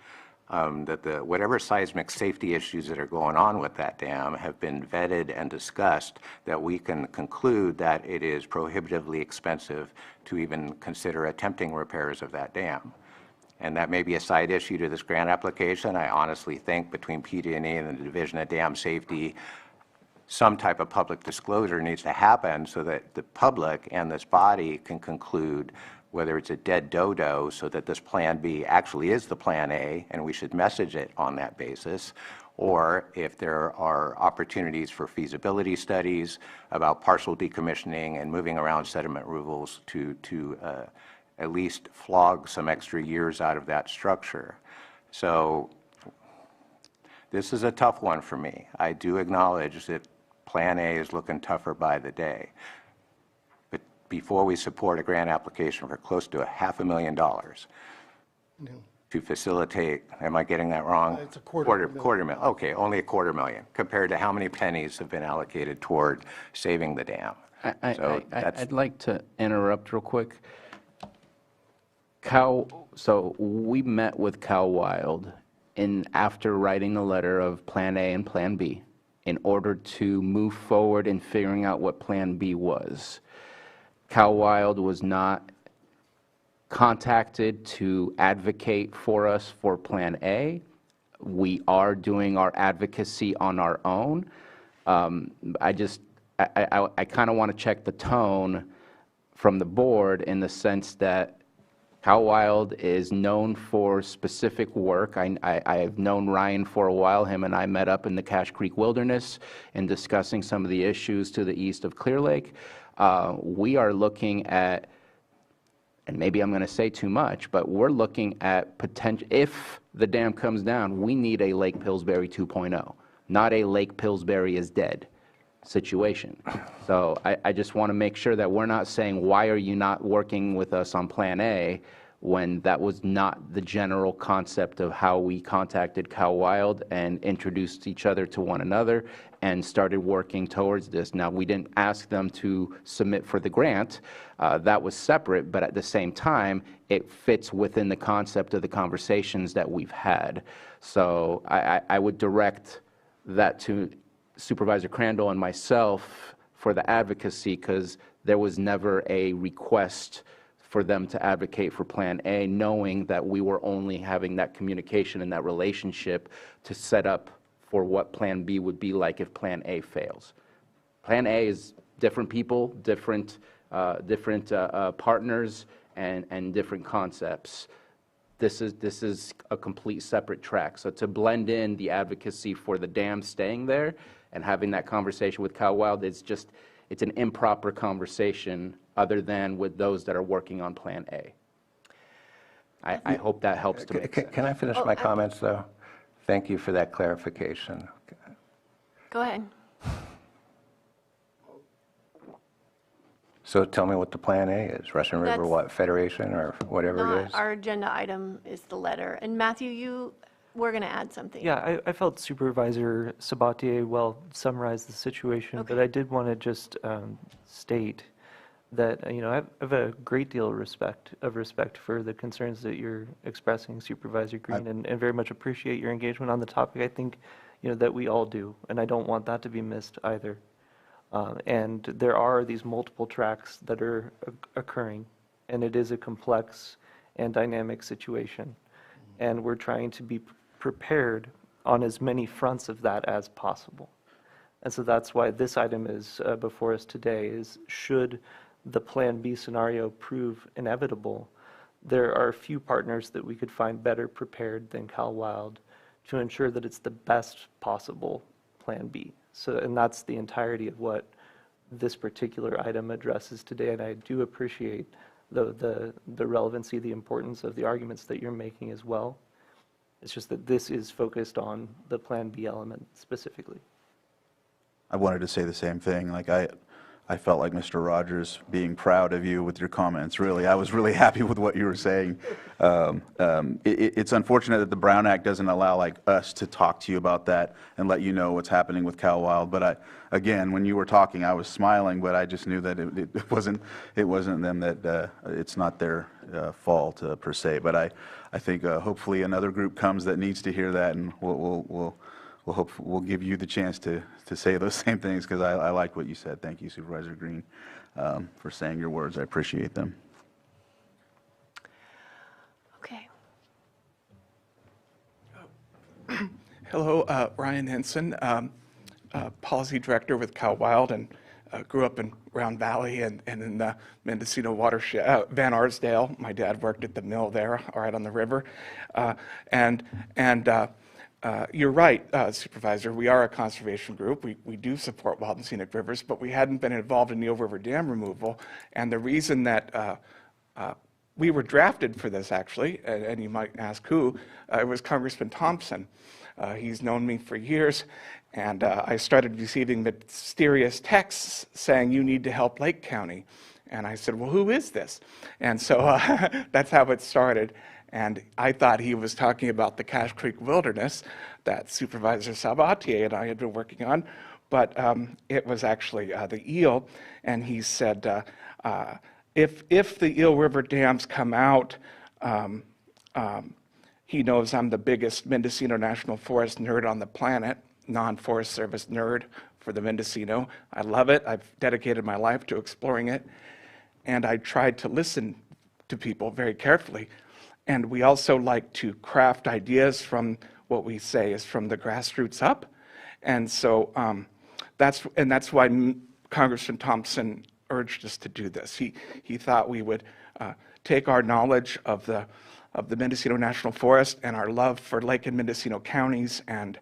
that whatever seismic safety issues that are going on with that dam have been vetted and discussed, that we can conclude that it is prohibitively expensive to even consider attempting repairs of that dam. And that may be a side issue to this grant application. I honestly think between PD&E and the Division of Dam Safety, some type of public disclosure needs to happen so that the public and this body can conclude whether it's a dead dodo, so that this Plan B actually is the Plan A, and we should message it on that basis, or if there are opportunities for feasibility studies about partial decommissioning and moving around sediment removals to at least flog some extra years out of that structure. So this is a tough one for me. I do acknowledge that Plan A is looking tougher by the day. But before we support a grant application for close to $500,000 to facilitate, am I getting that wrong? It's a quarter million. Okay, only a $250,000 compared to how many pennies have been allocated toward saving the dam. I'd like to interrupt real quick. So we met with Cal Wild after writing the letter of Plan A and Plan B in order to move forward in figuring out what Plan B was. Cal Wild was not contacted to advocate for us for Plan A. We are doing our advocacy on our own. I kind of want to check the tone from the board in the sense that Cal Wild is known for specific work. I've known Ryan for a while. Him and I met up in the Cache Creek Wilderness and discussing some of the issues to the east of Clear Lake. We are looking at, and maybe I'm going to say too much, but we're looking at potential, if the dam comes down, we need a Lake Pillsbury 2.0, not a Lake Pillsbury is dead situation. So I just want to make sure that we're not saying, why are you not working with us on Plan A, when that was not the general concept of how we contacted Cal Wild and introduced each other to one another and started working towards this. Now, we didn't ask them to submit for the grant. That was separate, but at the same time, it fits within the concept of the conversations that we've had. So I would direct that to Supervisor Crandall and myself for the advocacy, because there was never a request for them to advocate for Plan A, knowing that we were only having that communication and that relationship to set up for what Plan B would be like if Plan A fails. Plan A is different people, different partners, and different concepts. This is a complete separate track. So to blend in the advocacy for the dam staying there and having that conversation with Cal Wild, it's an improper conversation other than with those that are working on Plan A. I hope that helps to make sense. Can I finish my comments, though? Thank you for that clarification. Go ahead. So tell me what the Plan A is. Russian River That's Federation or whatever it is? Our agenda item is the letter. And Matthew, you were going to add something. Yeah, I felt Supervisor Sabatier well summarized the situation, but I did want to just state that I have a great deal of respect for the concerns that you're expressing, Supervisor Green, and very much appreciate your engagement on the topic. I think that we all do, and I don't want that to be missed either. And there are these multiple tracks that are occurring, and it is a complex and dynamic situation. And we're trying to be prepared on as many fronts of that as possible. And so that's why this item is before us today, is should the Plan B scenario prove inevitable, there are a few partners that we could find better prepared than Cal Wild to ensure that it's the best possible Plan B. So, and that's the entirety of what this particular item addresses today, and I do appreciate the relevancy, the importance of the arguments that you're making as well. It's just that this is focused on the Plan B element specifically. I wanted to say the same thing. Like I I felt like Mr. Rogers being proud of you with your comments. Really, I was really happy with what you were saying. It's unfortunate that the Brown Act doesn't allow like us to talk to you about that and let you know what's happening with Cal Wild. But again, when you were talking, I was smiling, but I just knew that it wasn't them, that it's not their fault per se. But I think hopefully another group comes that needs to hear that, and we'll give you the chance to say those same things, because I like what you said. Thank you, Supervisor Green, for saying your words. I appreciate them. Okay. Hello, Ryan Henson, Policy Director with Cal Wild, and grew up in Round Valley and in the Mendocino watershed, Van Arsdale. My dad worked at the mill there, right on the river. You're right, Supervisor, we are a conservation group. We do support wild and scenic rivers, but we hadn't been involved in Eel River Dam removal. And the reason that we were drafted for this, actually, and you might ask who, it was Congressman Thompson. He's known me for years, and I started receiving mysterious texts saying, you need to help Lake County. And I said, well, who is this? And so that's how it started. And I thought he was talking about the Cache Creek Wilderness that Supervisor Sabatier and I had been working on, but it was actually the eel. And he said, if the Eel River dams come out, he knows I'm the biggest Mendocino National Forest nerd on the planet, non-Forest Service nerd for the Mendocino. I love it. I've dedicated my life to exploring it. And I tried to listen to people very carefully. And we also like to craft ideas from what we say is from the grassroots up. And so that's why Congressman Thompson urged us to do this. He thought we would take our knowledge of the Mendocino National Forest and our love for Lake and Mendocino counties and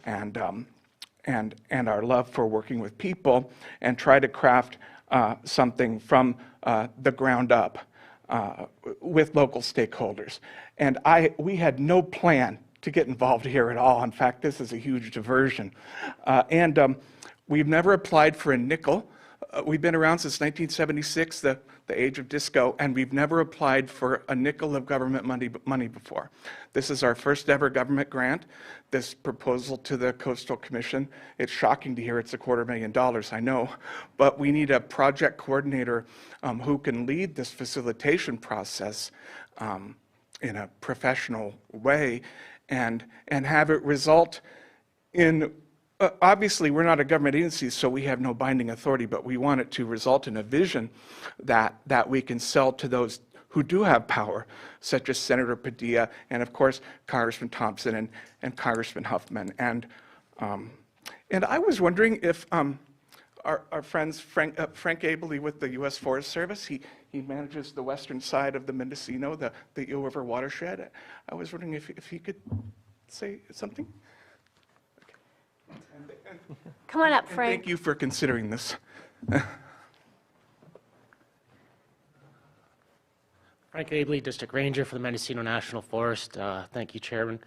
our love for working with people and try to craft something from the ground up with local stakeholders. And we had no plan to get involved here at all. In fact, this is a huge diversion. We've never applied for a nickel. We've been around since 1976, the age of disco, and we've never applied for a nickel of government money before. This is our first ever government grant. This proposal to the Coastal Commission, it's shocking to hear it's $250,000, I know, but we need a project coordinator who can lead this facilitation process in a professional way and have it result in obviously, we're not a government agency, so we have no binding authority, but we want it to result in a vision that we can sell to those who do have power, such as Senator Padilla and, of course, Congressman Thompson and Congressman Huffman. And I was wondering if our friends, Frank Abley with the U.S. Forest Service, he manages the western side of the Mendocino, the Eel River watershed. I was wondering if he could say something. Come on up, Frank. Thank you for considering this. Frank Abley, District Ranger for the Mendocino National Forest. Thank you, Chairman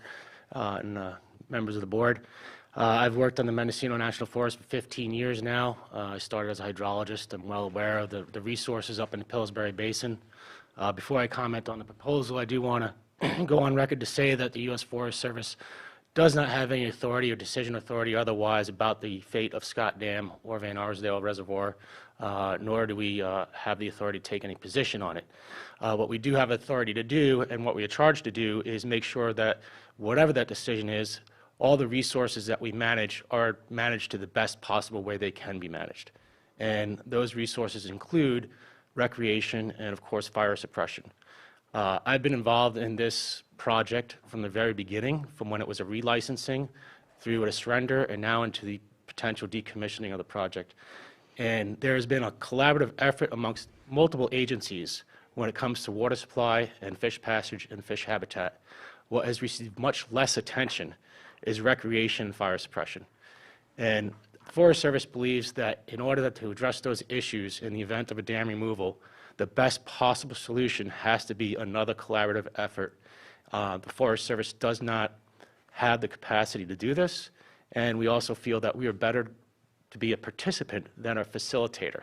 and members of the board. I've worked on the Mendocino National Forest for 15 years now. I started as a hydrologist. I'm well aware of the resources up in the Pillsbury Basin. Before I comment on the proposal, I do want to go on record to say that the U.S. Forest Service does not have any authority or decision authority otherwise about the fate of Scott Dam or Van Arsdale Reservoir, nor do we have the authority to take any position on it. What we do have authority to do and what we are charged to do is make sure that whatever that decision is, all the resources that we manage are managed to the best possible way they can be managed. And those resources include recreation and, of course, fire suppression. I've been involved in this project from the very beginning, from when it was a relicensing through a surrender and now into the potential decommissioning of the project. And there has been a collaborative effort amongst multiple agencies when it comes to water supply and fish passage and fish habitat. What has received much less attention is recreation and fire suppression. And the Forest Service believes that in order to address those issues in the event of a dam removal, the best possible solution has to be another collaborative effort. The Forest Service does not have the capacity to do this, and we also feel that we are better to be a participant than a facilitator.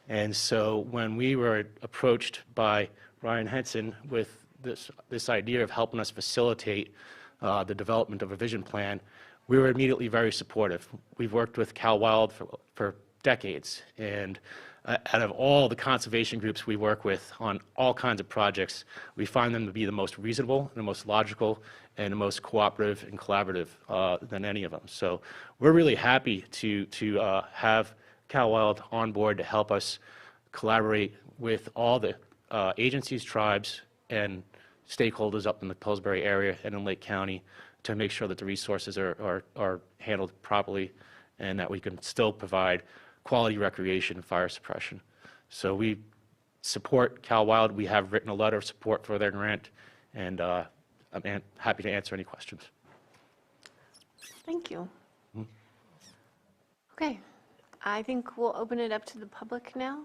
And so when we were approached by Ryan Henson with this idea of helping us facilitate the development of a vision plan, we were immediately very supportive. We've worked with Cal Wild for decades, and out of all the conservation groups we work with on all kinds of projects, we find them to be the most reasonable, and the most logical, and the most cooperative and collaborative than any of them. So we're really happy to have Cal Wild on board to help us collaborate with all the agencies, tribes, and stakeholders up in the Pillsbury area and in Lake County to make sure that the resources are handled properly and that we can still provide quality recreation and fire suppression. So we support Cal Wild. We have written a letter of support for their grant, and I'm happy to answer any questions. Thank you. Okay, I think we'll open it up to the public now.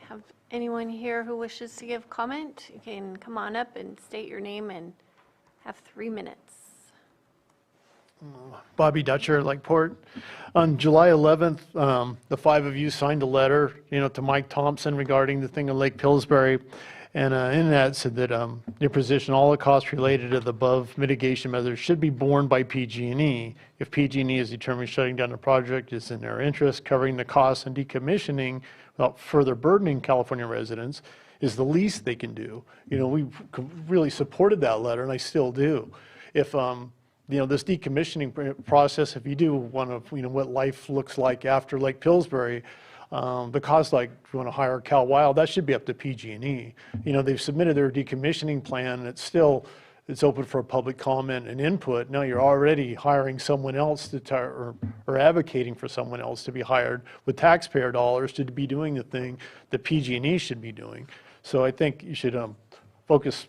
Have anyone here who wishes to give comment? You can come on up and state your name and have 3 minutes. Bobby Dutcher, Lakeport. On July 11th, the 5 of you signed a letter, to Mike Thompson regarding the thing in Lake Pillsbury. And in that said that your position, all the costs related to the above mitigation measures should be borne by PG&E. If PG&E is determined shutting down the project is in their interest, covering the costs and decommissioning without further burdening California residents is the least they can do. We really supported that letter, and I still do. If this decommissioning process, if you do want to, what life looks like after Lake Pillsbury, the cost, like if you want to hire Cal Wild, that should be up to PG&E. They've submitted their decommissioning plan, and it's open for public comment and input. Now you're already hiring someone else or advocating for someone else to be hired with taxpayer dollars to be doing the thing that PG&E should be doing. So I think you should focus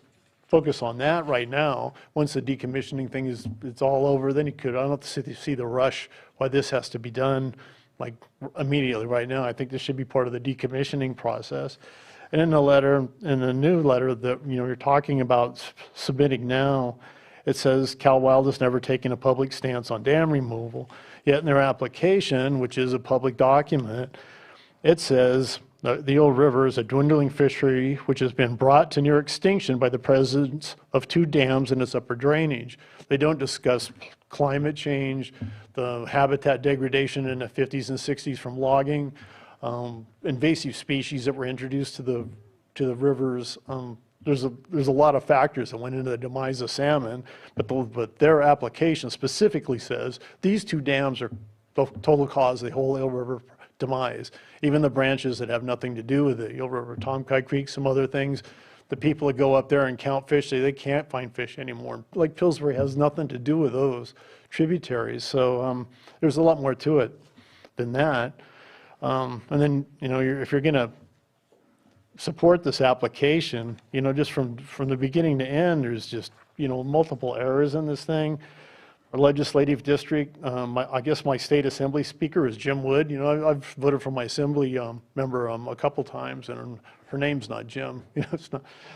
on that right now. Once the decommissioning thing it's all over, then I don't have to see the rush why this has to be done like immediately right now. I think this should be part of the decommissioning process. And in the new letter that you're talking about submitting now, it says Cal Wild has never taken a public stance on dam removal. Yet in their application, which is a public document, it says the Old River is a dwindling fishery which has been brought to near extinction by the presence of 2 dams in its upper drainage. They don't discuss climate change, the habitat degradation in the 50s and 60s from logging, invasive species that were introduced to the rivers. There's a lot of factors that went into the demise of salmon, but their application specifically says these 2 dams are the total cause of the whole Eel River demise. Even the branches that have nothing to do with the Eel River, Tomkai Creek, some other things, the people that go up there and count fish say they can't find fish anymore. Lake Pillsbury has nothing to do with those tributaries. So there's a lot more to it than that. And then, if you're going to support this application, just from the beginning to end, there's just, multiple errors in this thing. Our legislative district, I guess my state assembly speaker is Jim Wood. I've voted for my assembly member a couple times, and her name's not Jim.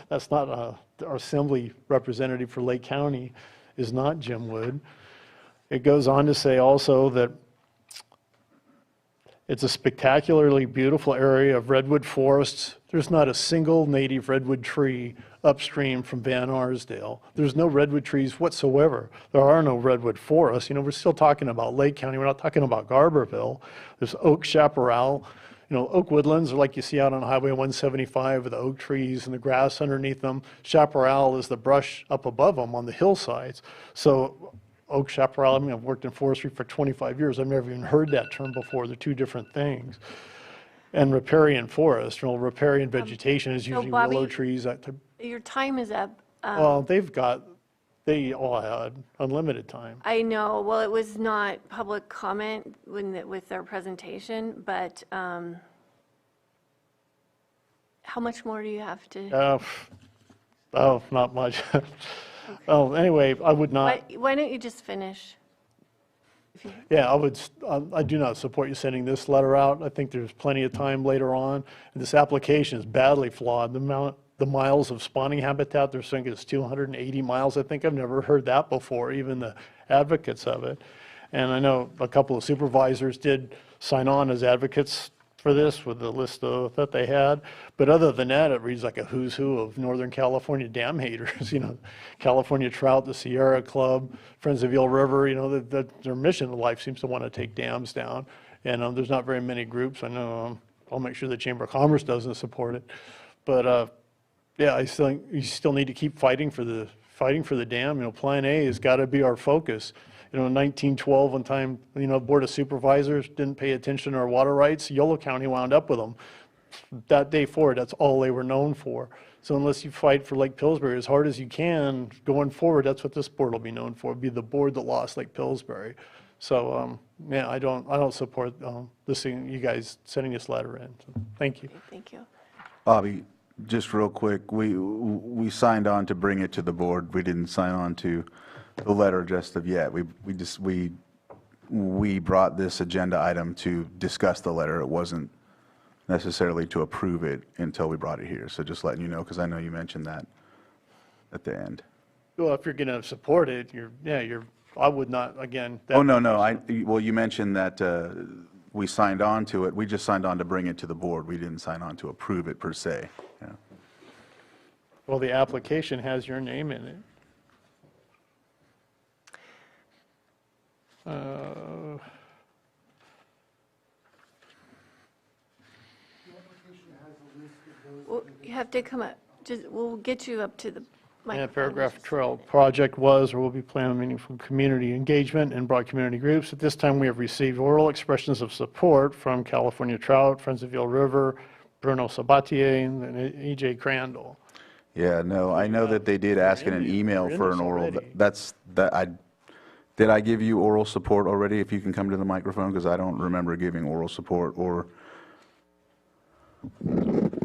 That's not our assembly representative for Lake County is not Jim Wood. It goes on to say also that it's a spectacularly beautiful area of redwood forests. There's not a single native redwood tree upstream from Van Arsdale. There's no redwood trees whatsoever. There are no redwood forests. We're still talking about Lake County. We're not talking about Garberville. There's oak chaparral. Oak woodlands are like you see out on Highway 175 with the oak trees and the grass underneath them. Chaparral is the brush up above them on the hillsides. So oak chaparral, I've worked in forestry for 25 years. I've never even heard that term before. They're 2 different things. And riparian forest, riparian vegetation is usually Bobby, willow trees. Your time is up. Well, they all had unlimited time. I know. Well, it was not public comment with their presentation, but how much more do you have to? Not much. Oh, anyway, I would not. Why don't you just finish? Yeah, I do not support you sending this letter out. I think there's plenty of time later on. And this application is badly flawed. The miles of spawning habitat, they're saying it's 280 miles. I think I've never heard that before, even the advocates of it. And I know a couple of supervisors did sign on as advocates for this with the list of, that they had. But other than that, it reads like a who's who of Northern California dam haters, California Trout, the Sierra Club, Friends of Eel River, their mission in life seems to want to take dams down. And there's not very many groups. I know I'll make sure the Chamber of Commerce doesn't support it. But yeah, I think you still need to keep fighting for the dam. Plan A has got to be our focus. In 1912, one time, Board of Supervisors didn't pay attention to our water rights. Yolo County wound up with them. That day forward, that's all they were known for. So unless you fight for Lake Pillsbury as hard as you can going forward, that's what this board will be known for. It'll be the board that lost Lake Pillsbury. So yeah, I don't support this thing, you guys sending this letter in. So, thank you. Thank you. Bobby, just real quick, we signed on to bring it to the board. We didn't sign on to the letter just of yet. We brought this agenda item to discuss the letter. It wasn't necessarily to approve it until we brought it here. So just letting you know, because I know you mentioned that at the end. Well, if you're going to support it, I would not, again. Oh, no. Well, you mentioned that we signed on to it. We just signed on to bring it to the board. We didn't sign on to approve it per se. Yeah. Well, the application has your name in it. Well, you have to come up, we'll get you up to the And microphone. paragraph 12, project was or will be planned on meaningful community engagement and broad community groups. At this time, we have received oral expressions of support from California Trout, Friends of Eel River, Bruno Sabatier, and E.J. Crandall. Yeah, no, I know that they did ask in an email for an oral. Did I give you oral support already? If you can come to the microphone, because I don't remember giving oral support or.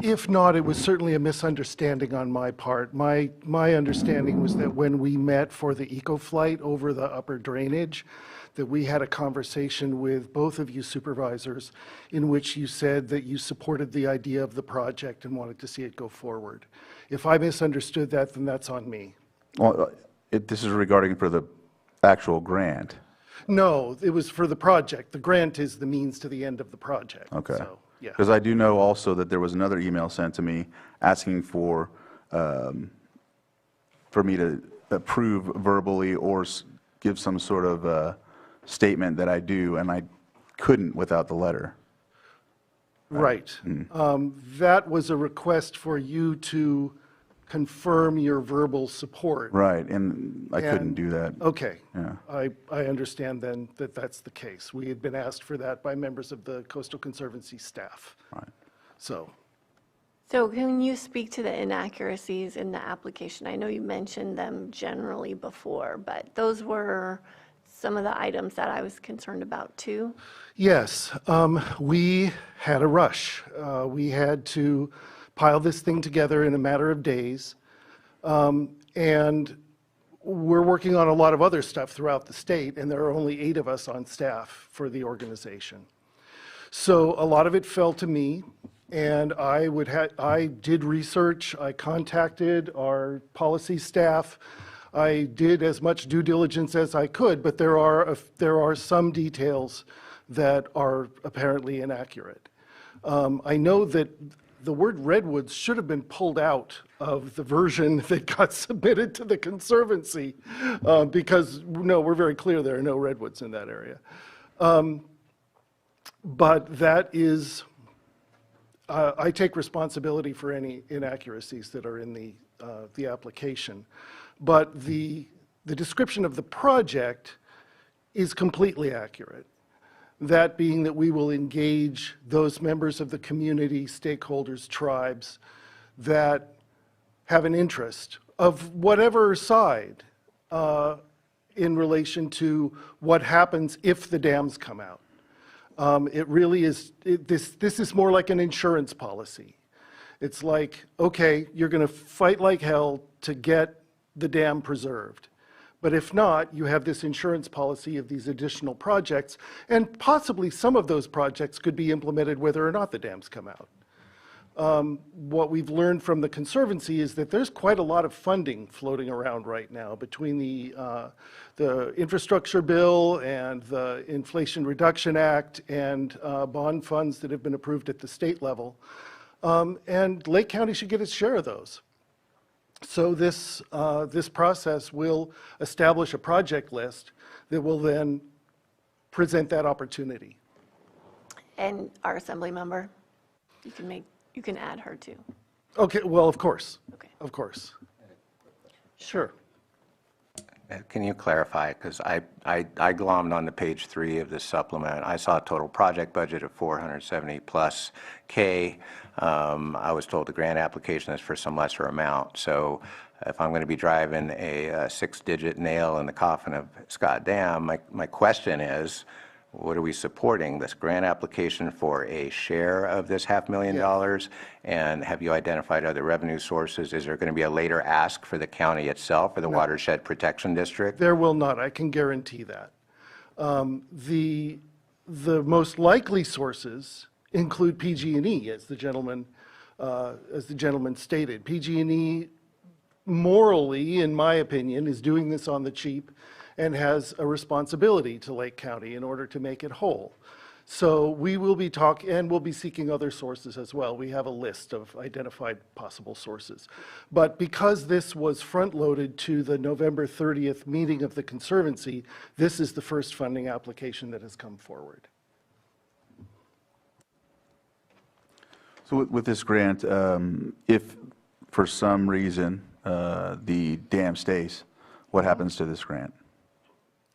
If not, it was certainly a misunderstanding on my part. My understanding was that when we met for the eco-flight over the upper drainage, that we had a conversation with both of you supervisors in which you said that you supported the idea of the project and wanted to see it go forward. If I misunderstood that, then that's on me. Well, this is regarding for the actual grant. No, it was for the project. The grant is the means to the end of the project. Okay. So, yeah. Because I do know also that there was another email sent to me asking for me to approve verbally or give some sort of statement that I do, and I couldn't without the letter. Right. That was a request for you to confirm your verbal support. Right, and I couldn't do that. Okay. Yeah. I understand then that that's the case. We had been asked for that by members of the Coastal Conservancy staff. Right. So, can you speak to the inaccuracies in the application? I know you mentioned them generally before, but those were some of the items that I was concerned about too. yes, we had a rush. We had to pile this thing together in a matter of days. And we're working on a lot of other stuff throughout the state, and there are only 8 of us on staff for the organization. So a lot of it fell to me, and I did research. I contacted our policy staff. I did as much due diligence as I could, but there are some details that are apparently inaccurate. I know that the word redwoods should have been pulled out of the version that got submitted to the Conservancy because, no, we're very clear there are no redwoods in that area. But that is, I take responsibility for any inaccuracies that are in the application. But the description of the project is completely accurate. That being that we will engage those members of the community, stakeholders, tribes that have an interest of whatever side in relation to what happens if the dams come out. It really is, this is more like an insurance policy. It's like, okay, you're going to fight like hell to get the dam preserved. But if not, you have this insurance policy of these additional projects, and possibly some of those projects could be implemented whether or not the dams come out. what we've learned from the Conservancy is that there's quite a lot of funding floating around right now between the infrastructure bill and the Inflation Reduction Act and bond funds that have been approved at the state level. And Lake County should get its share of those. So this process will establish a project list that will then present that opportunity. And our Assembly member, you can add her too. Okay, well, of course. Okay. Of course. Sure. Can you clarify? Because I glommed on to page 3 of the supplement. I saw a total project budget of 470 plus K. I was told the grant application is for some lesser amount. So if I'm going to be driving a 6-digit nail in the coffin of Scott Dam, my question is, what are we supporting? This grant application for a share of this $500,000? Yes. And have you identified other revenue sources? Is there going to be a later ask for the county itself or the Watershed Protection District? There will not. I can guarantee that. The most likely sources include PG&E, as the gentleman stated. PG&E, morally, in my opinion, is doing this on the cheap and has a responsibility to Lake County in order to make it whole. So we will be and we'll be seeking other sources as well. We have a list of identified possible sources. But because this was front-loaded to the November 30th meeting of the Conservancy, this is the first funding application that has come forward. So with this grant, if for some reason the dam stays, what happens to this grant?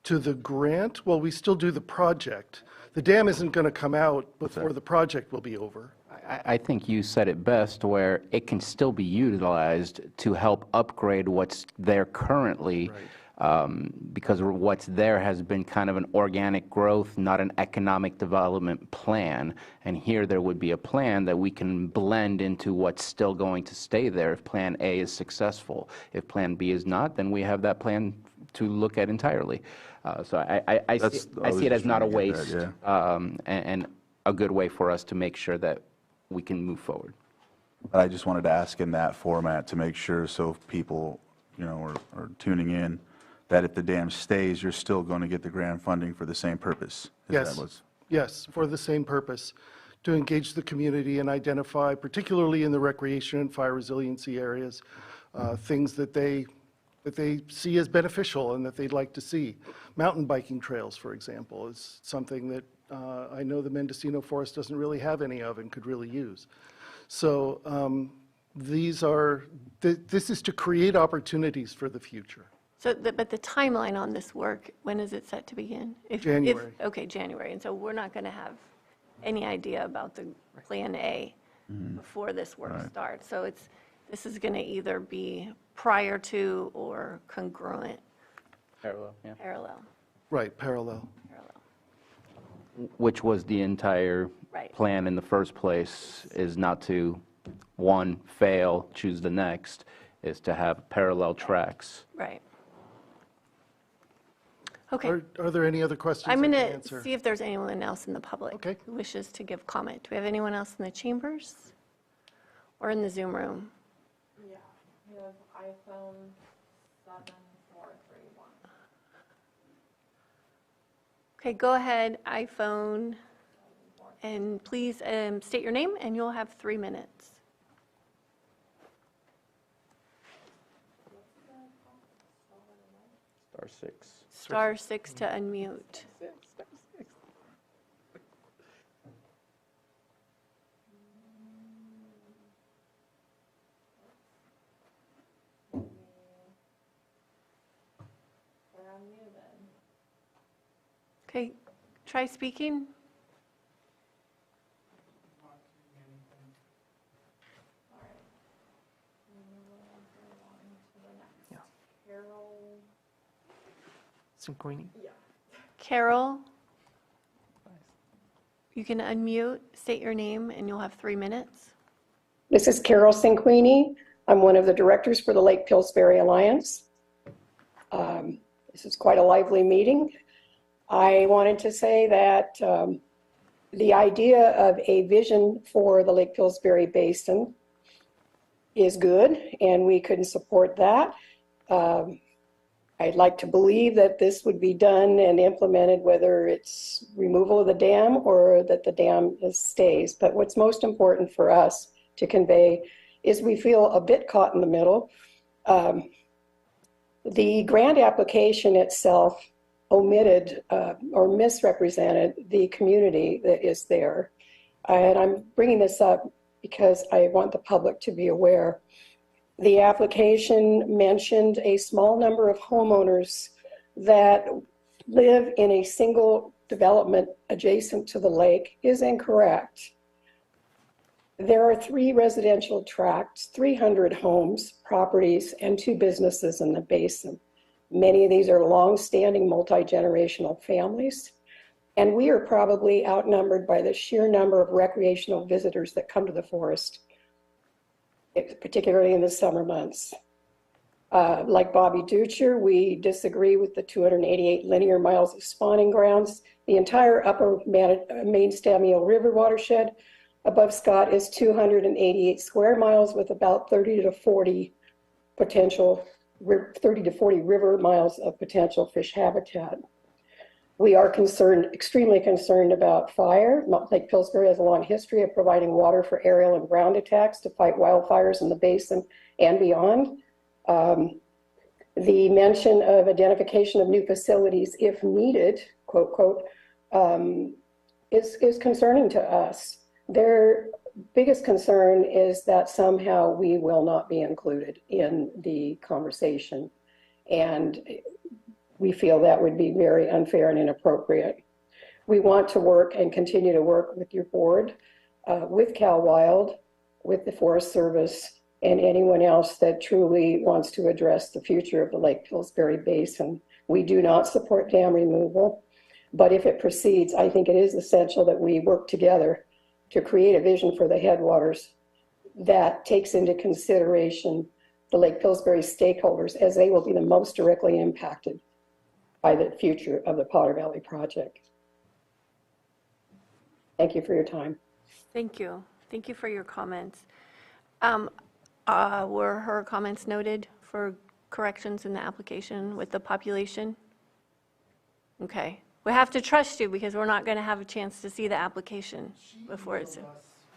To the grant? Well, we still do the project. The dam isn't going to come out before the project will be over. I think you said it best, where it can still be utilized to help upgrade what's there currently, because what's there has been kind of an organic growth, not an economic development plan. And here there would be a plan that we can blend into what's still going to stay there if Plan A is successful. If Plan B is not, then we have that plan to look at entirely. So I see it as not a waste, and a good way for us to make sure that we can move forward. I just wanted to ask in that format to make sure, so if people, are tuning in, that if the dam stays, you're still going to get the grant funding for the same purpose. Yes, for the same purpose, to engage the community and identify, particularly in the recreation and fire resiliency areas, things that they see as beneficial and that they'd like to see. Mountain biking trails, for example, is something that I know the Mendocino Forest doesn't really have any of and could really use. So this is to create opportunities for the future. So, but the timeline on this work, when is it set to begin? January. Okay, January. And so we're not going to have any idea about the Plan A before this work starts. So this is going to either be prior to or congruent. Parallel, yeah. Parallel. Right, parallel. Which was the entire plan in the first place, is not to, one, fail, choose the next, is to have parallel tracks. Right. Okay. Are there any other questions I'm going to answer? see if there's anyone else in the public who wishes to give comment. Do we have anyone else in the chambers or in the Zoom room? Yeah, we have iPhone 7431. Okay, go ahead, iPhone, and please state your name, and you'll have 3 minutes. *6. *6 to unmute. Okay, try speaking. Cinquini? Carol, you can unmute, state your name, and you'll have 3 minutes. This is Carol Cinquini. I'm one of the directors for the Lake Pillsbury Alliance. This is quite a lively meeting. I wanted to say that The idea of a vision for the Lake Pillsbury Basin is good, and we couldn't support that. I'd like to believe that this would be done and implemented, whether it's removal of the dam or that the dam stays. But what's most important for us to convey is we feel a bit caught in the middle. The grant application itself omitted or misrepresented the community that is there. And I'm bringing this up because I want the public to be aware. The application mentioned a small number of homeowners that live in a single development adjacent to the lake is incorrect. There are 3 residential tracts, 300 homes, properties, and 2 businesses in the basin. Many of these are long-standing multi-generational families, and we are probably outnumbered by the sheer number of recreational visitors that come to the forest, particularly in the summer months. Like Bobby Ducher, we disagree with the 288 linear miles of spawning grounds. The entire upper main Stamio River watershed above Scott is 288 square miles with about 30 to 40 river miles of potential fish habitat. We are extremely concerned about fire. Lake Pillsbury has a long history of providing water for aerial and ground attacks to fight wildfires in the basin and beyond. The mention of identification of new facilities if needed, quote, quote, is concerning to us. Their biggest concern is that somehow we will not be included in the conversation. And we feel that would be very unfair and inappropriate. We want to work and continue to work with your board, with Cal Wild, with the Forest Service, and anyone else that truly wants to address the future of the Lake Pillsbury Basin. We do not support dam removal, but if it proceeds, I think it is essential that we work together to create a vision for the headwaters that takes into consideration the Lake Pillsbury stakeholders, as they will be the most directly impacted by the future of the Potter Valley project. Thank you for your time. Thank you. Thank you for your comments. Were her comments noted for corrections in the application with the population? Okay. We have to trust you because we're not going to have a chance to see the application before it's in.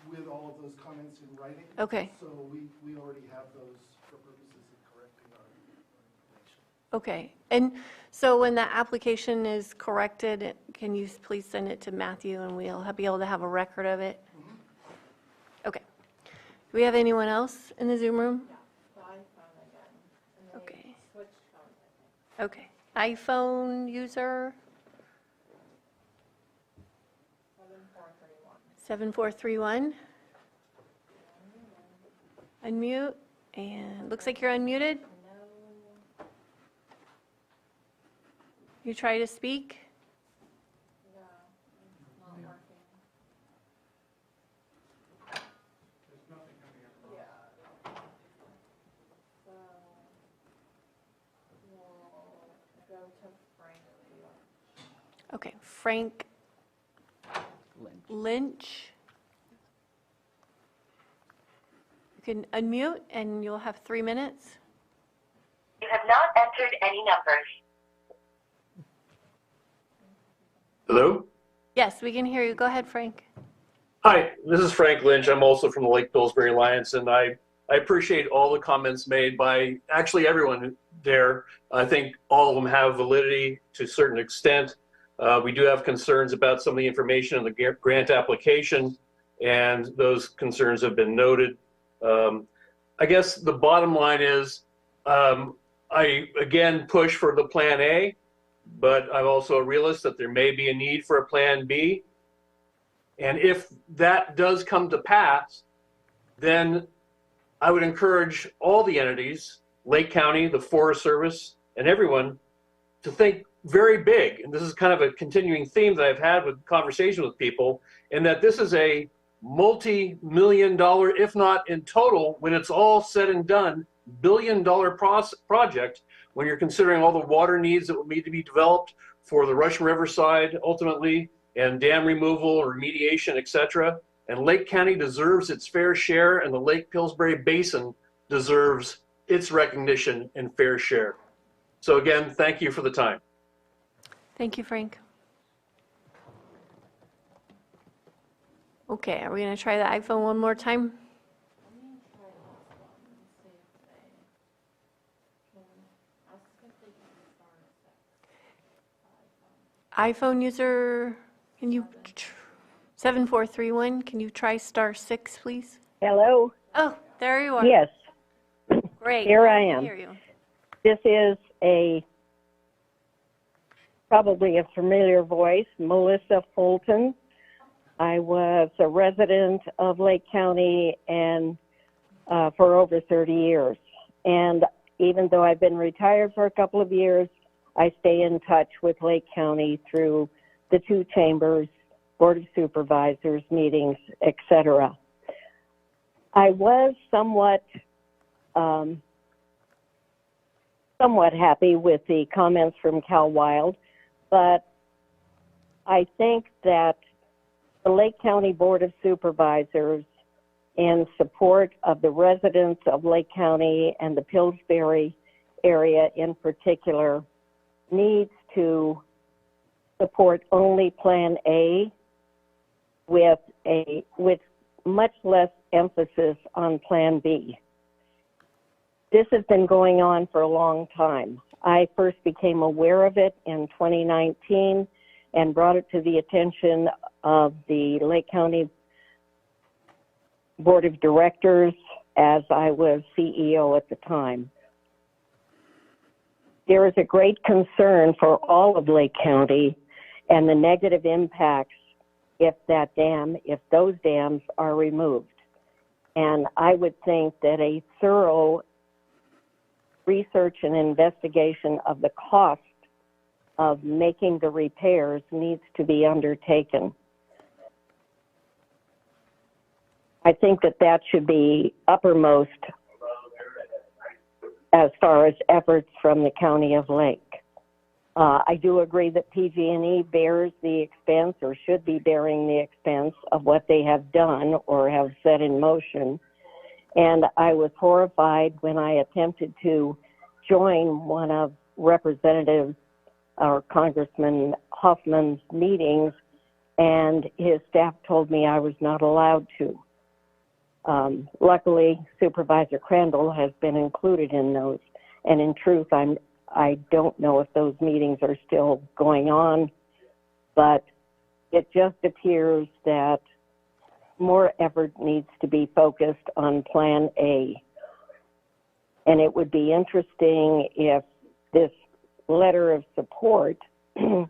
With all of those comments in writing. Okay. So we already have those for purposes of correcting our information. Okay. And so when the application is corrected, can you please send it to Matthew and we'll be able to have a record of it? Okay. Do we have anyone else in the Zoom room? Okay. Okay. iPhone user? 7431. Unmute, and looks like you're unmuted. You try to speak. Okay, Frank Lynch. You can unmute and you'll have 3 minutes. You have not entered any numbers. Hello? Yes, we can hear you. Go ahead, Frank. Hi, this is Frank Lynch. I'm also from the Lake Pillsbury Alliance, and I appreciate all the comments made by actually everyone there. I think all of them have validity to a certain extent. We do have concerns about some of the information in the grant application, and those concerns have been noted. I guess the bottom line is I, again, push for the Plan A, but I'm also a realist that there may be a need for a Plan B. And if that does come to pass, then I would encourage all the entities, Lake County, the Forest Service, and everyone to think very big. And this is kind of a continuing theme that I've had with conversation with people, and that this is a multi-million-dollar, if not in total, when it's all said and done, billion-dollar project when you're considering all the water needs that will need to be developed for the Russian River side ultimately, and dam removal, remediation, etc. And Lake County deserves its fair share, and the Lake Pillsbury Basin deserves its recognition and fair share. So again, thank you for the time. Thank you, Frank. Okay, are we going to try the iPhone one more time? iPhone user, can you, 7431, can you try *6, please? Hello? Oh, there you are. Yes. Great. Here I can am. hear you. This is probably a familiar voice, Melissa Fulton. I was a resident of Lake County and for over 30 years. And even though I've been retired for a couple of years, I stay in touch with Lake County through the two chambers, Board of Supervisors meetings, etc. I was somewhat happy with the comments from Cal Wild, but I think that the Lake County Board of Supervisors, in support of the residents of Lake County and the Pillsbury area in particular, needs to support only Plan A with much less emphasis on Plan B. This has been going on for a long time. I first became aware of it in 2019 and brought it to the attention of the Lake County Board of Directors as I was CEO at the time. There is a great concern for all of Lake County and the negative impacts if those dams are removed. And I would think that a thorough research and investigation of the cost of making the repairs needs to be undertaken. I think that should be uppermost as far as efforts from the County of Lake. I do agree that PG&E bears the expense or should be bearing the expense of what they have done or have set in motion. And I was horrified when I attempted to join one of Representative or Congressman Hoffman's meetings, and his staff told me I was not allowed to. Luckily, Supervisor Crandall has been included in those. And in truth, I don't know if those meetings are still going on, but it just appears that more effort needs to be focused on Plan A. And it would be interesting if this letter of support, as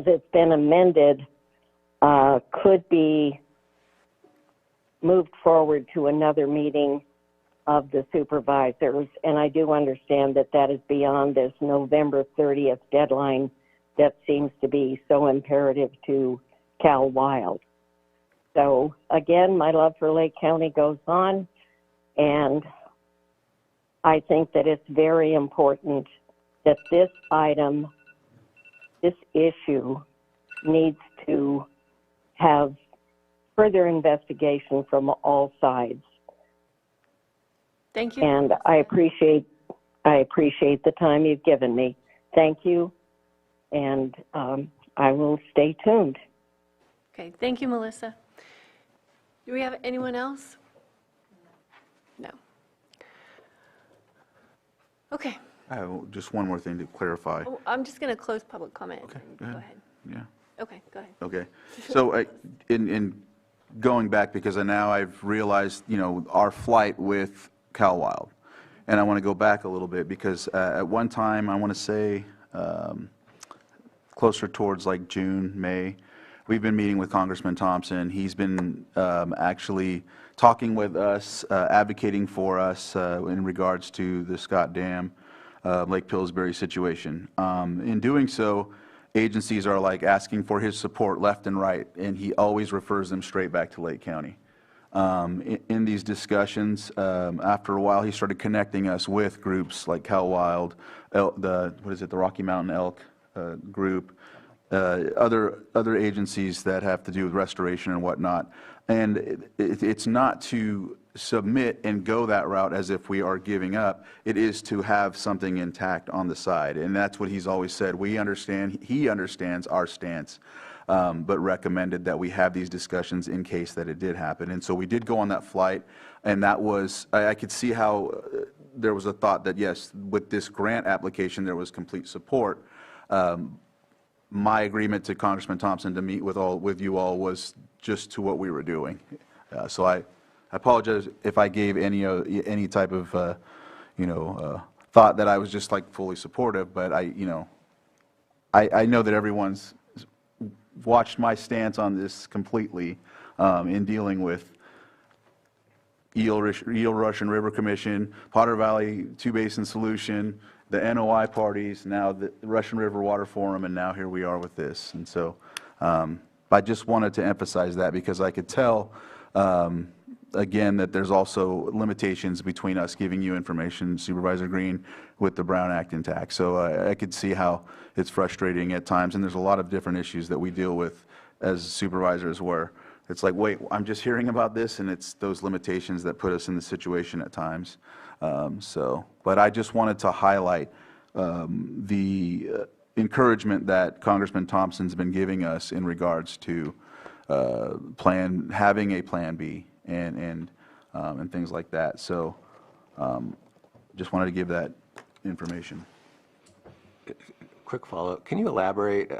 it's been amended, could be moved forward to another meeting of the supervisors. And I do understand that is beyond this November 30th deadline that seems to be so imperative to Cal Wild. So again, my love for Lake County goes on, and I think that it's very important that this item, this issue, needs to have further investigation from all sides. Thank you. And I appreciate the time you've given me. Thank you, and I will stay tuned. Okay, thank you, Melissa. Do we have anyone else? No. Okay. Just one more thing to clarify. Oh, I'm just going to close public comment. Okay, Go ahead. Yeah. Okay, go ahead. Okay. So in going back, because now I've realized, our flight with Cal Wild. And I want to go back a little bit because at one time, I want to say closer towards like June, May, we've been meeting with Congressman Thompson. He's been actually talking with us, advocating for us in regards to the Scott Dam, Lake Pillsbury situation. In doing so, agencies are like asking for his support left and right, and he always refers them straight back to Lake County. In these discussions, after a while, he started connecting us with groups like Cal Wild, the Rocky Mountain Elk group, other agencies that have to do with restoration and whatnot. And it's not to submit and go that route as if we are giving up. It is to have something intact on the side. And that's what he's always said. We understand, he understands our stance, but recommended that we have these discussions in case that it did happen. And so we did go on that flight, and that was, I could see how there was a thought that, yes, with this grant application, there was complete support. My agreement to Congressman Thompson to meet with you all was just to what we were doing. So I apologize if I gave any type of thought that I was just like fully supportive, but I know that everyone's watched my stance on this completely in dealing with Eel Russian River Commission, Potter Valley Two Basin Solution, the NOI parties, now the Russian River Water Forum, and now here we are with this. And so I just wanted to emphasize that because I could tell, again, that there's also limitations between us giving you information, Supervisor Green, with the Brown Act intact. So I could see how it's frustrating at times, and there's a lot of different issues that we deal with as supervisors where it's like, wait, I'm just hearing about this, and it's those limitations that put us in the situation at times. But I just wanted to highlight the encouragement that Congressman Thompson's been giving us in regards to having a Plan B and things like that. So just wanted to give that information. Quick follow-up. Can you elaborate,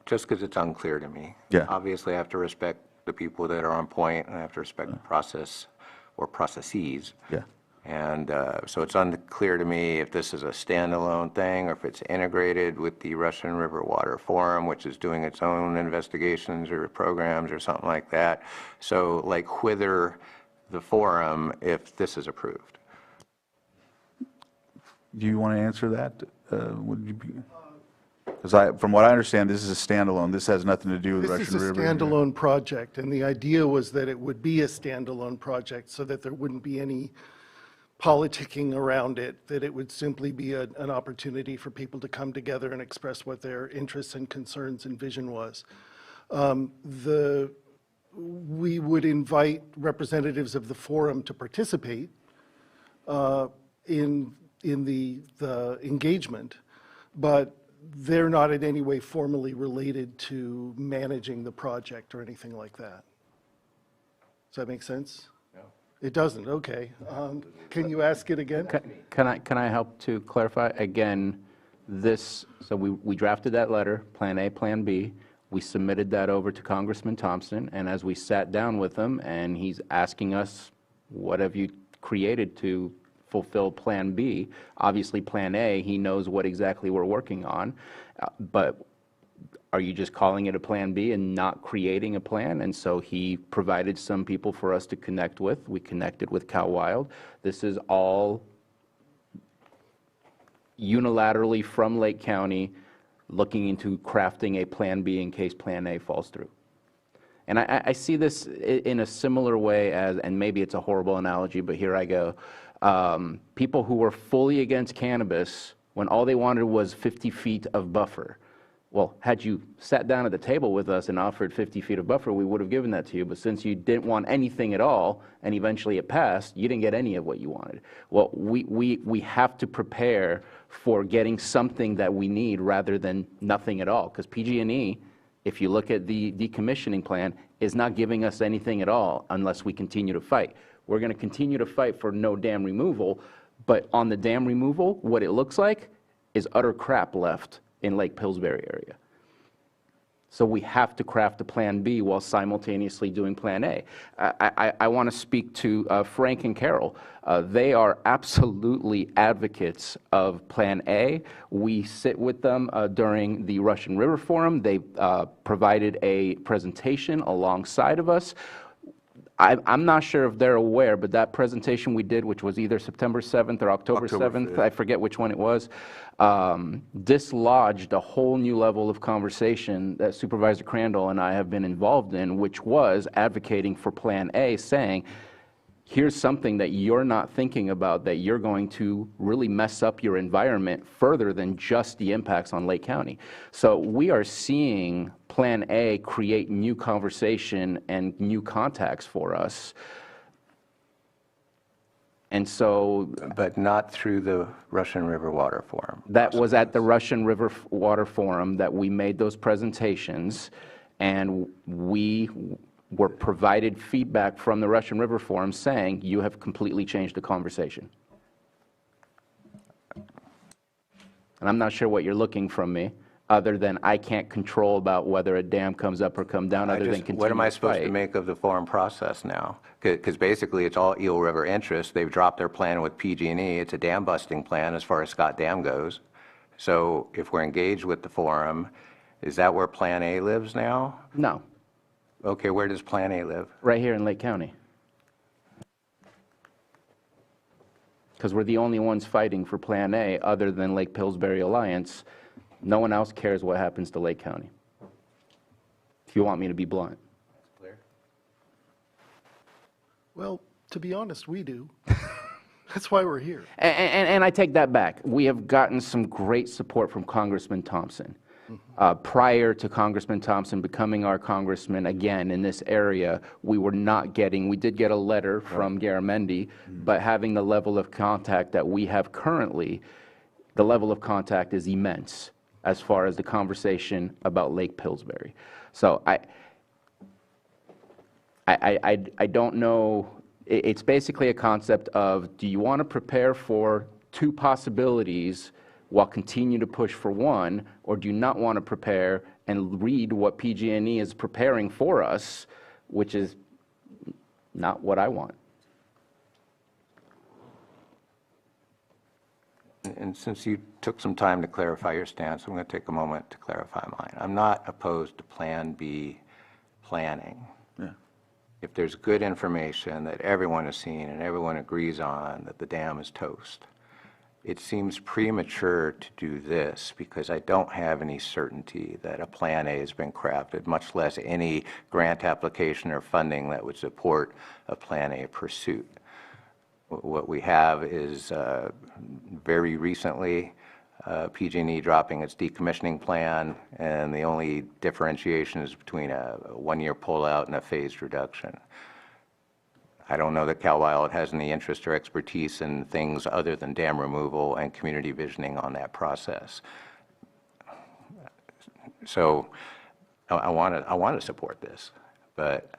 just because it's unclear to me? Yeah. Obviously, I have to respect the people that are on point, and I have to respect the process or processes. Yeah. And so it's unclear to me if this is a standalone thing or if it's integrated with the Russian River Water Forum, which is doing its own investigations or programs or something like that. So like whither the forum if this is approved? Do you want to answer that? Would you be? Because from what I understand, this is a standalone. This has nothing to do with Russian River. This is a standalone project, and the idea was that it would be a standalone project so that there wouldn't be any politicking around it, that it would simply be an opportunity for people to come together and express what their interests and concerns and vision was. We would invite representatives of the forum to participate in the engagement, but they're not in any way formally related to managing the project or anything like that. Does that make sense? No. It doesn't, okay. Can you ask it again? Can I help to clarify? Again, so we drafted that letter, Plan A, Plan B. We submitted that over to Congressman Thompson, and as we sat down with him, and he's asking us, what have you created to fulfill Plan B? Obviously, Plan A, he knows what exactly we're working on, but are you just calling it a Plan B and not creating a plan? And so he provided some people for us to connect with. We connected with Cal Wild. This is all unilaterally from Lake County looking into crafting a Plan B in case Plan A falls through. And I see this in a similar way as, and maybe it's a horrible analogy, but here I go. People who were fully against cannabis when all they wanted was 50 feet of buffer. Well, had you sat down at the table with us and offered 50 feet of buffer, we would have given that to you. But since you didn't want anything at all, and eventually it passed, you didn't get any of what you wanted. Well, we have to prepare for getting something that we need rather than nothing at all. Because PG&E, if you look at the decommissioning plan, is not giving us anything at all unless we continue to fight. We're going to continue to fight for no dam removal, but on the dam removal, what it looks like is utter crap left in Lake Pillsbury area. So we have to craft a Plan B while simultaneously doing Plan A. I want to speak to Frank and Carol. They are absolutely advocates of Plan A. We sit with them during the Russian River Forum. They provided a presentation alongside of us. I'm not sure if they're aware, but that presentation we did, which was either September 7th or October 7th, I forget which one it was, dislodged a whole new level of conversation that Supervisor Crandall and I have been involved in, which was advocating for Plan A, saying, here's something that you're not thinking about that you're going to really mess up your environment further than just the impacts on Lake County. So we are seeing Plan A create new conversation and new contacts for us. And so... But not through the Russian River Water Forum. That was at the Russian River Water Forum that we made those presentations, and we were provided feedback from the Russian River Forum saying, you have completely changed the conversation. And I'm not sure what you're looking from me, other than I can't control about whether a dam comes up or come down, other than continue What am I to supposed to fight. make of the forum process now? Because basically it's all Eel River interest. They've dropped their plan with PG&E. It's a dam busting plan as far as Scott Dam goes. So if we're engaged with the forum, is that where Plan A lives now? No. Okay, where does Plan A live? Right here in Lake County. Because we're the only ones fighting for Plan A other than Lake Pillsbury Alliance. No one else cares what happens to Lake County, if you want me to be blunt. Well, to be honest, we do. That's why we're here. And I take that back. We have gotten some great support from Congressman Thompson. Prior to Congressman Thompson becoming our congressman again in this area, we were not getting, we did get a letter from Garamendi, but having the level of contact that we have currently, the level of contact is immense as far as the conversation about Lake Pillsbury. So I don't know, it's basically a concept of, do you want to prepare for two possibilities while continue to push for one, or do you not want to prepare and read what PG&E is preparing for us, which is not what I want. And since you took some time to clarify your stance, I'm going to take a moment to clarify mine. I'm not opposed to Plan B planning. Yeah. If there's good information that everyone has seen and everyone agrees on that the dam is toast, it seems premature to do this because I don't have any certainty that a Plan A has been crafted, much less any grant application or funding that would support a Plan A pursuit. What we have is very recently PG&E dropping its decommissioning plan, and the only differentiation is between a one-year pullout and a phased reduction. I don't know that Cal Wild has any interest or expertise in things other than dam removal and community visioning on that process. So I want to support this, but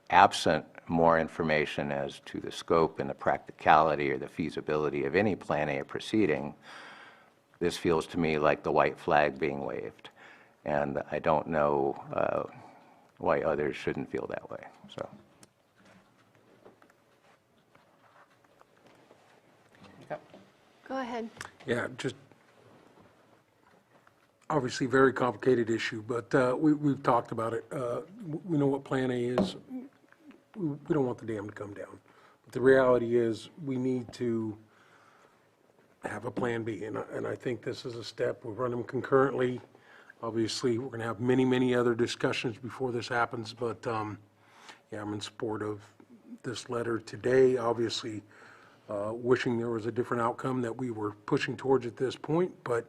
absent more information as to the scope and the practicality or the feasibility of any Plan A proceeding, this feels to me like the white flag being waved, and I don't know why others shouldn't feel that way. So. Go ahead. Yeah, just obviously very complicated issue, but we've talked about it. We know what Plan A is. We don't want the dam to come down. But the reality is we need to have a Plan B, and I think this is a step. We'll run them concurrently. Obviously, we're going to have many, many other discussions before this happens, but yeah, I'm in support of this letter today. Obviously, wishing there was a different outcome that we were pushing towards at this point, but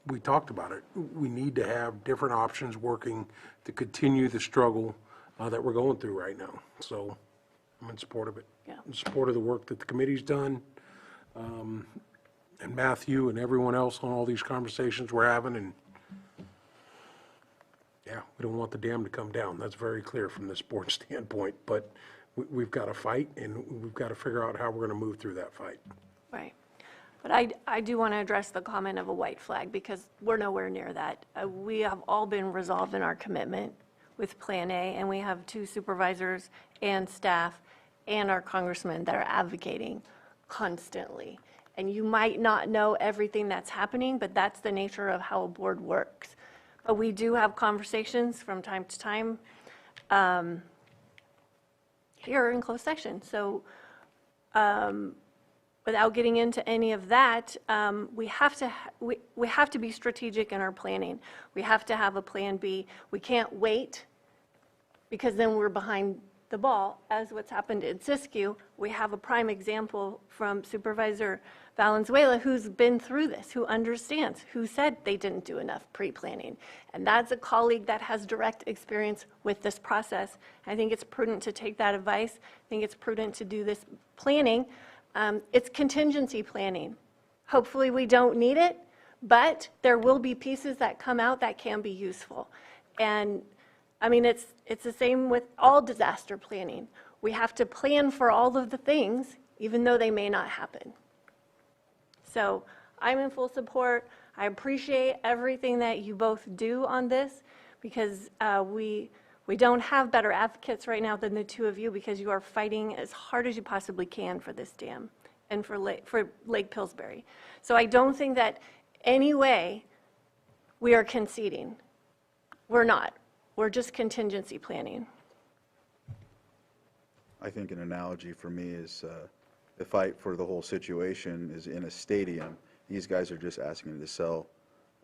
we talked about it. We need to have different options working to continue the struggle that we're going through right now. So I'm in support of it. Yeah. In support of the work that the committee's done, and Matthew and everyone else on all these conversations we're having, and yeah, we don't want the dam to come down. That's very clear from this board standpoint, but we've got to fight, and we've got to figure out how we're going to move through that fight. Right. But I do want to address the comment of a white flag because we're nowhere near that. We have all been resolved in our commitment with Plan A, and we have 2 supervisors and staff and our congressmen that are advocating constantly. And you might not know everything that's happening, but that's the nature of how a board works. But we do have conversations from time to time here in closed session. So without getting into any of that, we have to be strategic in our planning. We have to have a Plan B. We can't wait because then we're behind the ball, as what's happened in Siskiyou. We have a prime example from Supervisor Valenzuela, who's been through this, who understands, who said they didn't do enough pre-planning. And that's a colleague that has direct experience with this process. I think it's prudent to take that advice. I think it's prudent to do this planning. It's contingency planning. Hopefully we don't need it, but there will be pieces that come out that can be useful. And I mean, it's the same with all disaster planning. We have to plan for all of the things, even though they may not happen. So I'm in full support. I appreciate everything that you both do on this, because we don't have better advocates right now than the two of you, because you are fighting as hard as you possibly can for this dam and for Lake Pillsbury. So I don't think that any way we are conceding. We're not. We're just contingency planning. I think an analogy for me is the fight for the whole situation is in a stadium. These guys are just asking to sell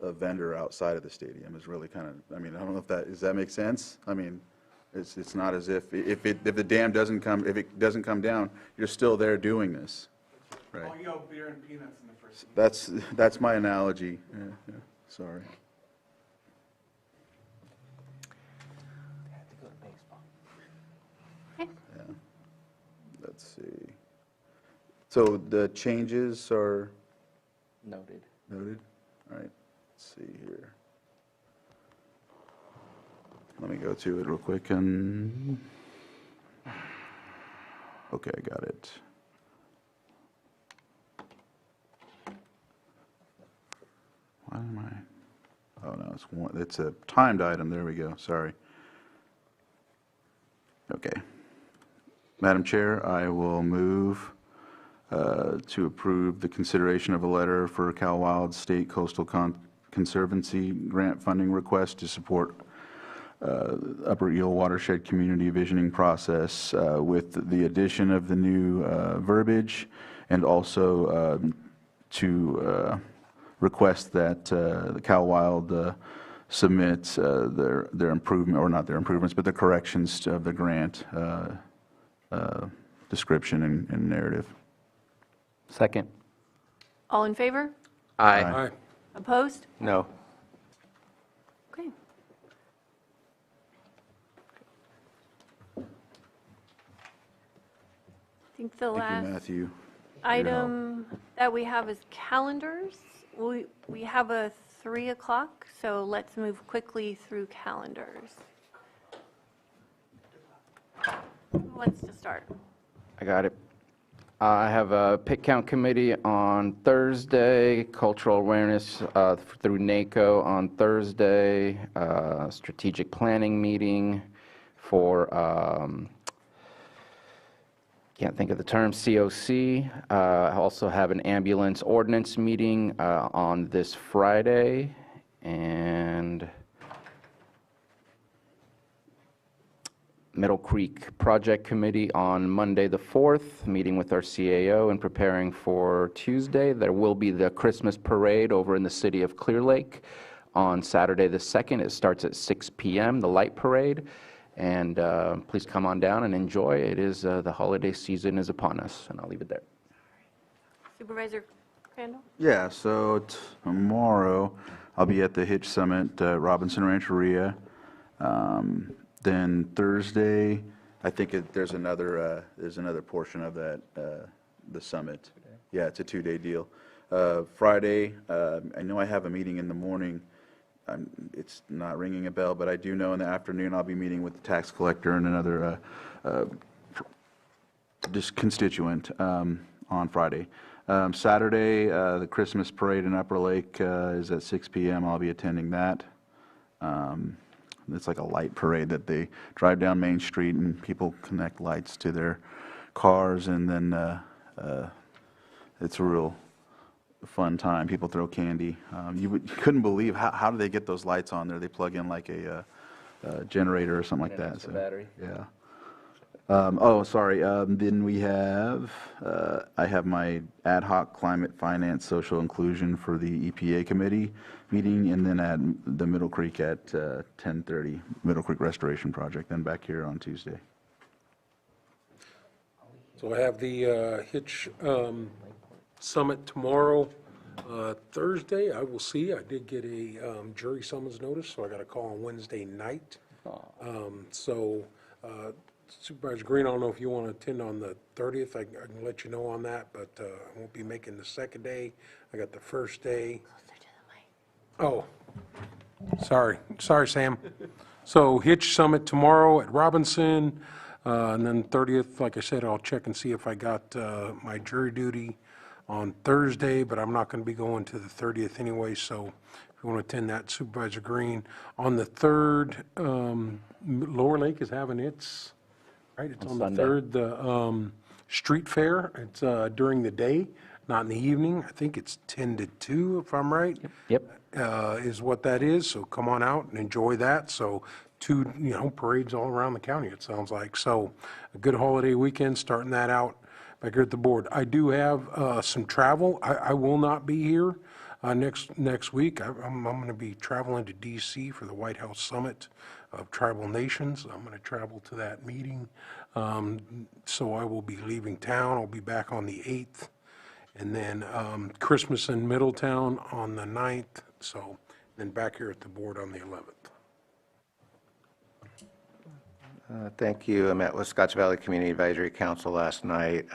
a vendor outside of the stadium. Is really kind of, I mean, I don't know if that, does that make sense? I mean, it's not as if the dam doesn't come, if it doesn't come down, you're still there doing this. Right. I'll yell beer and peanuts in the first. That's my analogy. Yeah, sorry. Okay. Yeah. Let's see. So the changes are Noted. noted? All right. Let's see here. Let me go to it real quick and, okay, I got it. Why am I, oh no, it's a timed item, there we go, sorry. Okay. Madam Chair, I will move to approve the consideration of a letter for Cal Wild State Coastal Conservancy grant funding request to support Upper Eel Watershed Community Visioning process with the addition of the new verbiage, and also to request that the Cal Wild submit their improvement, or not their improvements, but the corrections of the grant description and narrative. Second. All in favor? Aye. Aye. Opposed? No. Okay. I think the Thank you, last Matthew. item that we have is calendars. We have a 3 o'clock, so let's move quickly through calendars. Who wants to start? I got it. I have a Pitt Count Committee on Thursday, Cultural Awareness through NACO on Thursday, Strategic Planning meeting for, can't think of the term, COC. I also have an ambulance ordinance meeting on this Friday, and Middle Creek Project Committee on Monday the 4th, meeting with our CAO and preparing for Tuesday. There will be the Christmas parade over in the city of Clear Lake on Saturday the 2nd. It starts at 6 p.m., the light parade. And please come on down and enjoy. It is, the holiday season is upon us, and I'll leave it there. Supervisor Crandall? Yeah, so tomorrow I'll be at the Hitch Summit, Robinson Rancheria. Then Thursday, I think there's another portion of that, the summit. Yeah, it's a 2-day deal. Friday, I know I have a meeting in the morning. It's not ringing a bell, but I do know in the afternoon I'll be meeting with the tax collector and another just constituent on Friday. Saturday, the Christmas parade in Upper Lake is at 6 p.m. I'll be attending that. It's like a light parade that they drive down Main Street and people connect lights to their cars, and then it's a real fun time. People throw candy. You couldn't believe how do they get those lights on there? They plug in like a generator or something like that. So, battery. Yeah. Oh, sorry. Then we have, I have my ad hoc climate finance social inclusion for the EPA committee meeting, and then at the Middle Creek at 10:30, Middle Creek Restoration Project, then back here on Tuesday. So I have the Hitch Summit tomorrow, Thursday. I will see. I did get a jury summons notice, so I got a call on Wednesday night. Supervisor Green, I don't know if you want to attend on the 30th. I can let you know on that, but I won't be making the second day. I got the first day. Oh, sorry, Sam. So Hitch Summit tomorrow at Robinson, and then 30th, like I said, I'll check and see if I got my jury duty on Thursday, but I'm not going to be going to the 30th anyway, so if you want to attend that, Supervisor Green. On the 3rd, Lower Lake is having its, right, it's on the Sunday. 3rd, the street fair. It's during the day, not in the evening. I think it's 10 to 2, if I'm right. Yep. Is what that is, so come on out and enjoy that. So 2, parades all around the county, it sounds like. So a good holiday weekend, starting that out back here at the board. I do have some travel. I will not be here next week. I'm going to be traveling to D.C. for the White House Summit of Tribal Nations. I'm going to travel to that meeting. So I will be leaving town. I'll be back on the 8th. And then Christmas in Middletown on the 9th. So then back here at the board on the 11th. Thank you. I met with Scotts Valley Community Advisory Council last night.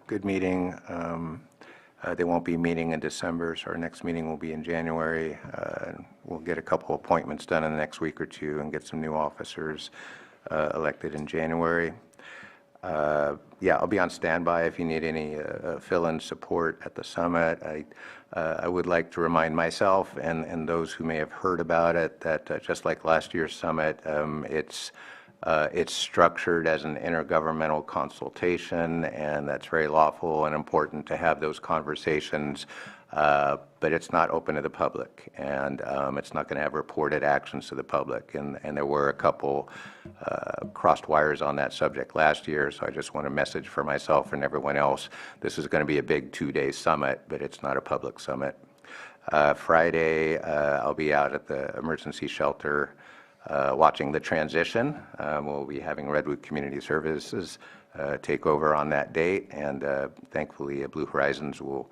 Good meeting. They won't be meeting in December, so our next meeting will be in January. We'll get a couple appointments done in the next week or two and get some new officers elected in January. Yeah, I'll be on standby if you need any fill-in support at the summit. I would like to remind myself and those who may have heard about it that just like last year's summit, it's structured as an intergovernmental consultation, and that's very lawful and important to have those conversations, but it's not open to the public, and it's not going to have reported actions to the public. And there were a couple crossed wires on that subject last year, so I just want a message for myself and everyone else. This is going to be a big 2-day summit, but it's not a public summit. Friday, I'll be out at the emergency shelter watching the transition. We'll be having Redwood Community Services take over on that date, and thankfully Blue Horizons will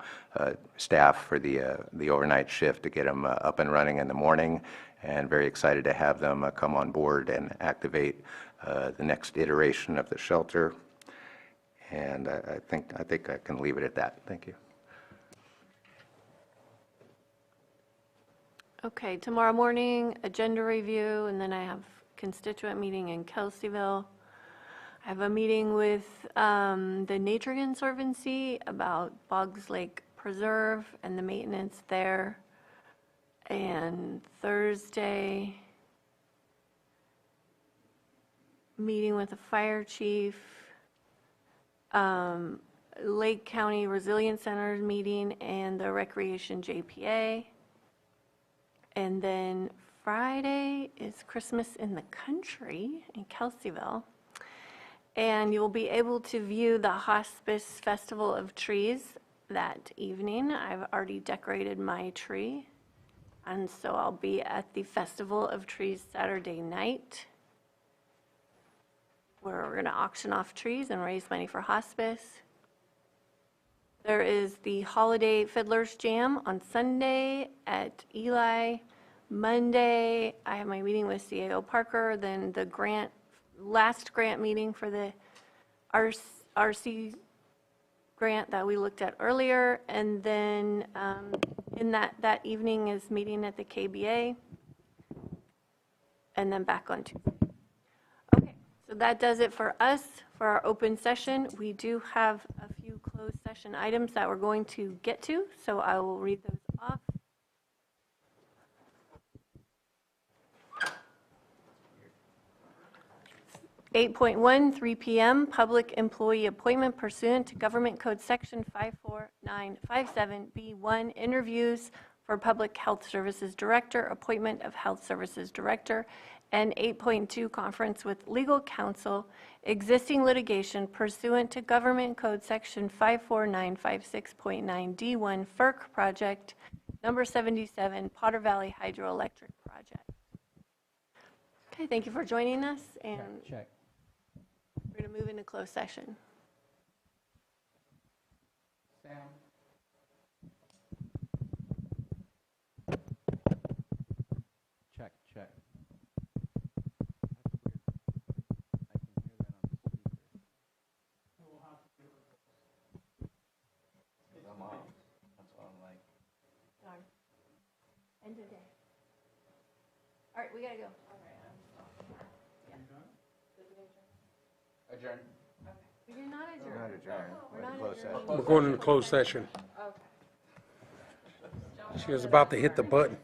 staff for the overnight shift to get them up and running in the morning, and very excited to have them come on board and activate the next iteration of the shelter. And I think I can leave it at that. Thank you. Okay, tomorrow morning, agenda review, and then I have constituent meeting in Kelseyville. I have a meeting with the Nature Conservancy about Boggs Lake Preserve and the maintenance there. And Thursday, meeting with the fire chief, Lake County Resilience Center meeting, and the Recreation JPA. And then Friday is Christmas in the Country in Kelseyville. And you will be able to view the Hospice Festival of Trees that evening. I've already decorated my tree. And so I'll be at the Festival of Trees Saturday night, where we're going to auction off trees and raise money for hospice. There is the Holiday Fiddlers Jam on Sunday at Eli. Monday, I have my meeting with CAO Parker, then the last grant meeting for the RC grant that we looked at earlier, and then in that evening is meeting at the KBA, and then back on Tuesday. Okay, so that does it for us for our open session. We do have a few closed session items that we're going to get to, so I will read those off. (8.1) 3 p.m. Public employee appointment pursuant to Government Code Section 54957B1. Interviews for Public Health Services Director, appointment of Health Services Director. And 8.2 Conference with legal counsel, existing litigation pursuant to Government Code Section 54956.9D1 FERC project number 77 Potter Valley Hydroelectric Project. Okay, thank you for joining us, and Check. we're going to move into closed session. Check, check. I'm off. That's why I'm like. Darn. End of day. All right, we gotta go. Adjourn. You're not adjourned. Not adjourned. We're not Closed adjourned. session. We're going into closed session. She was about to hit the button.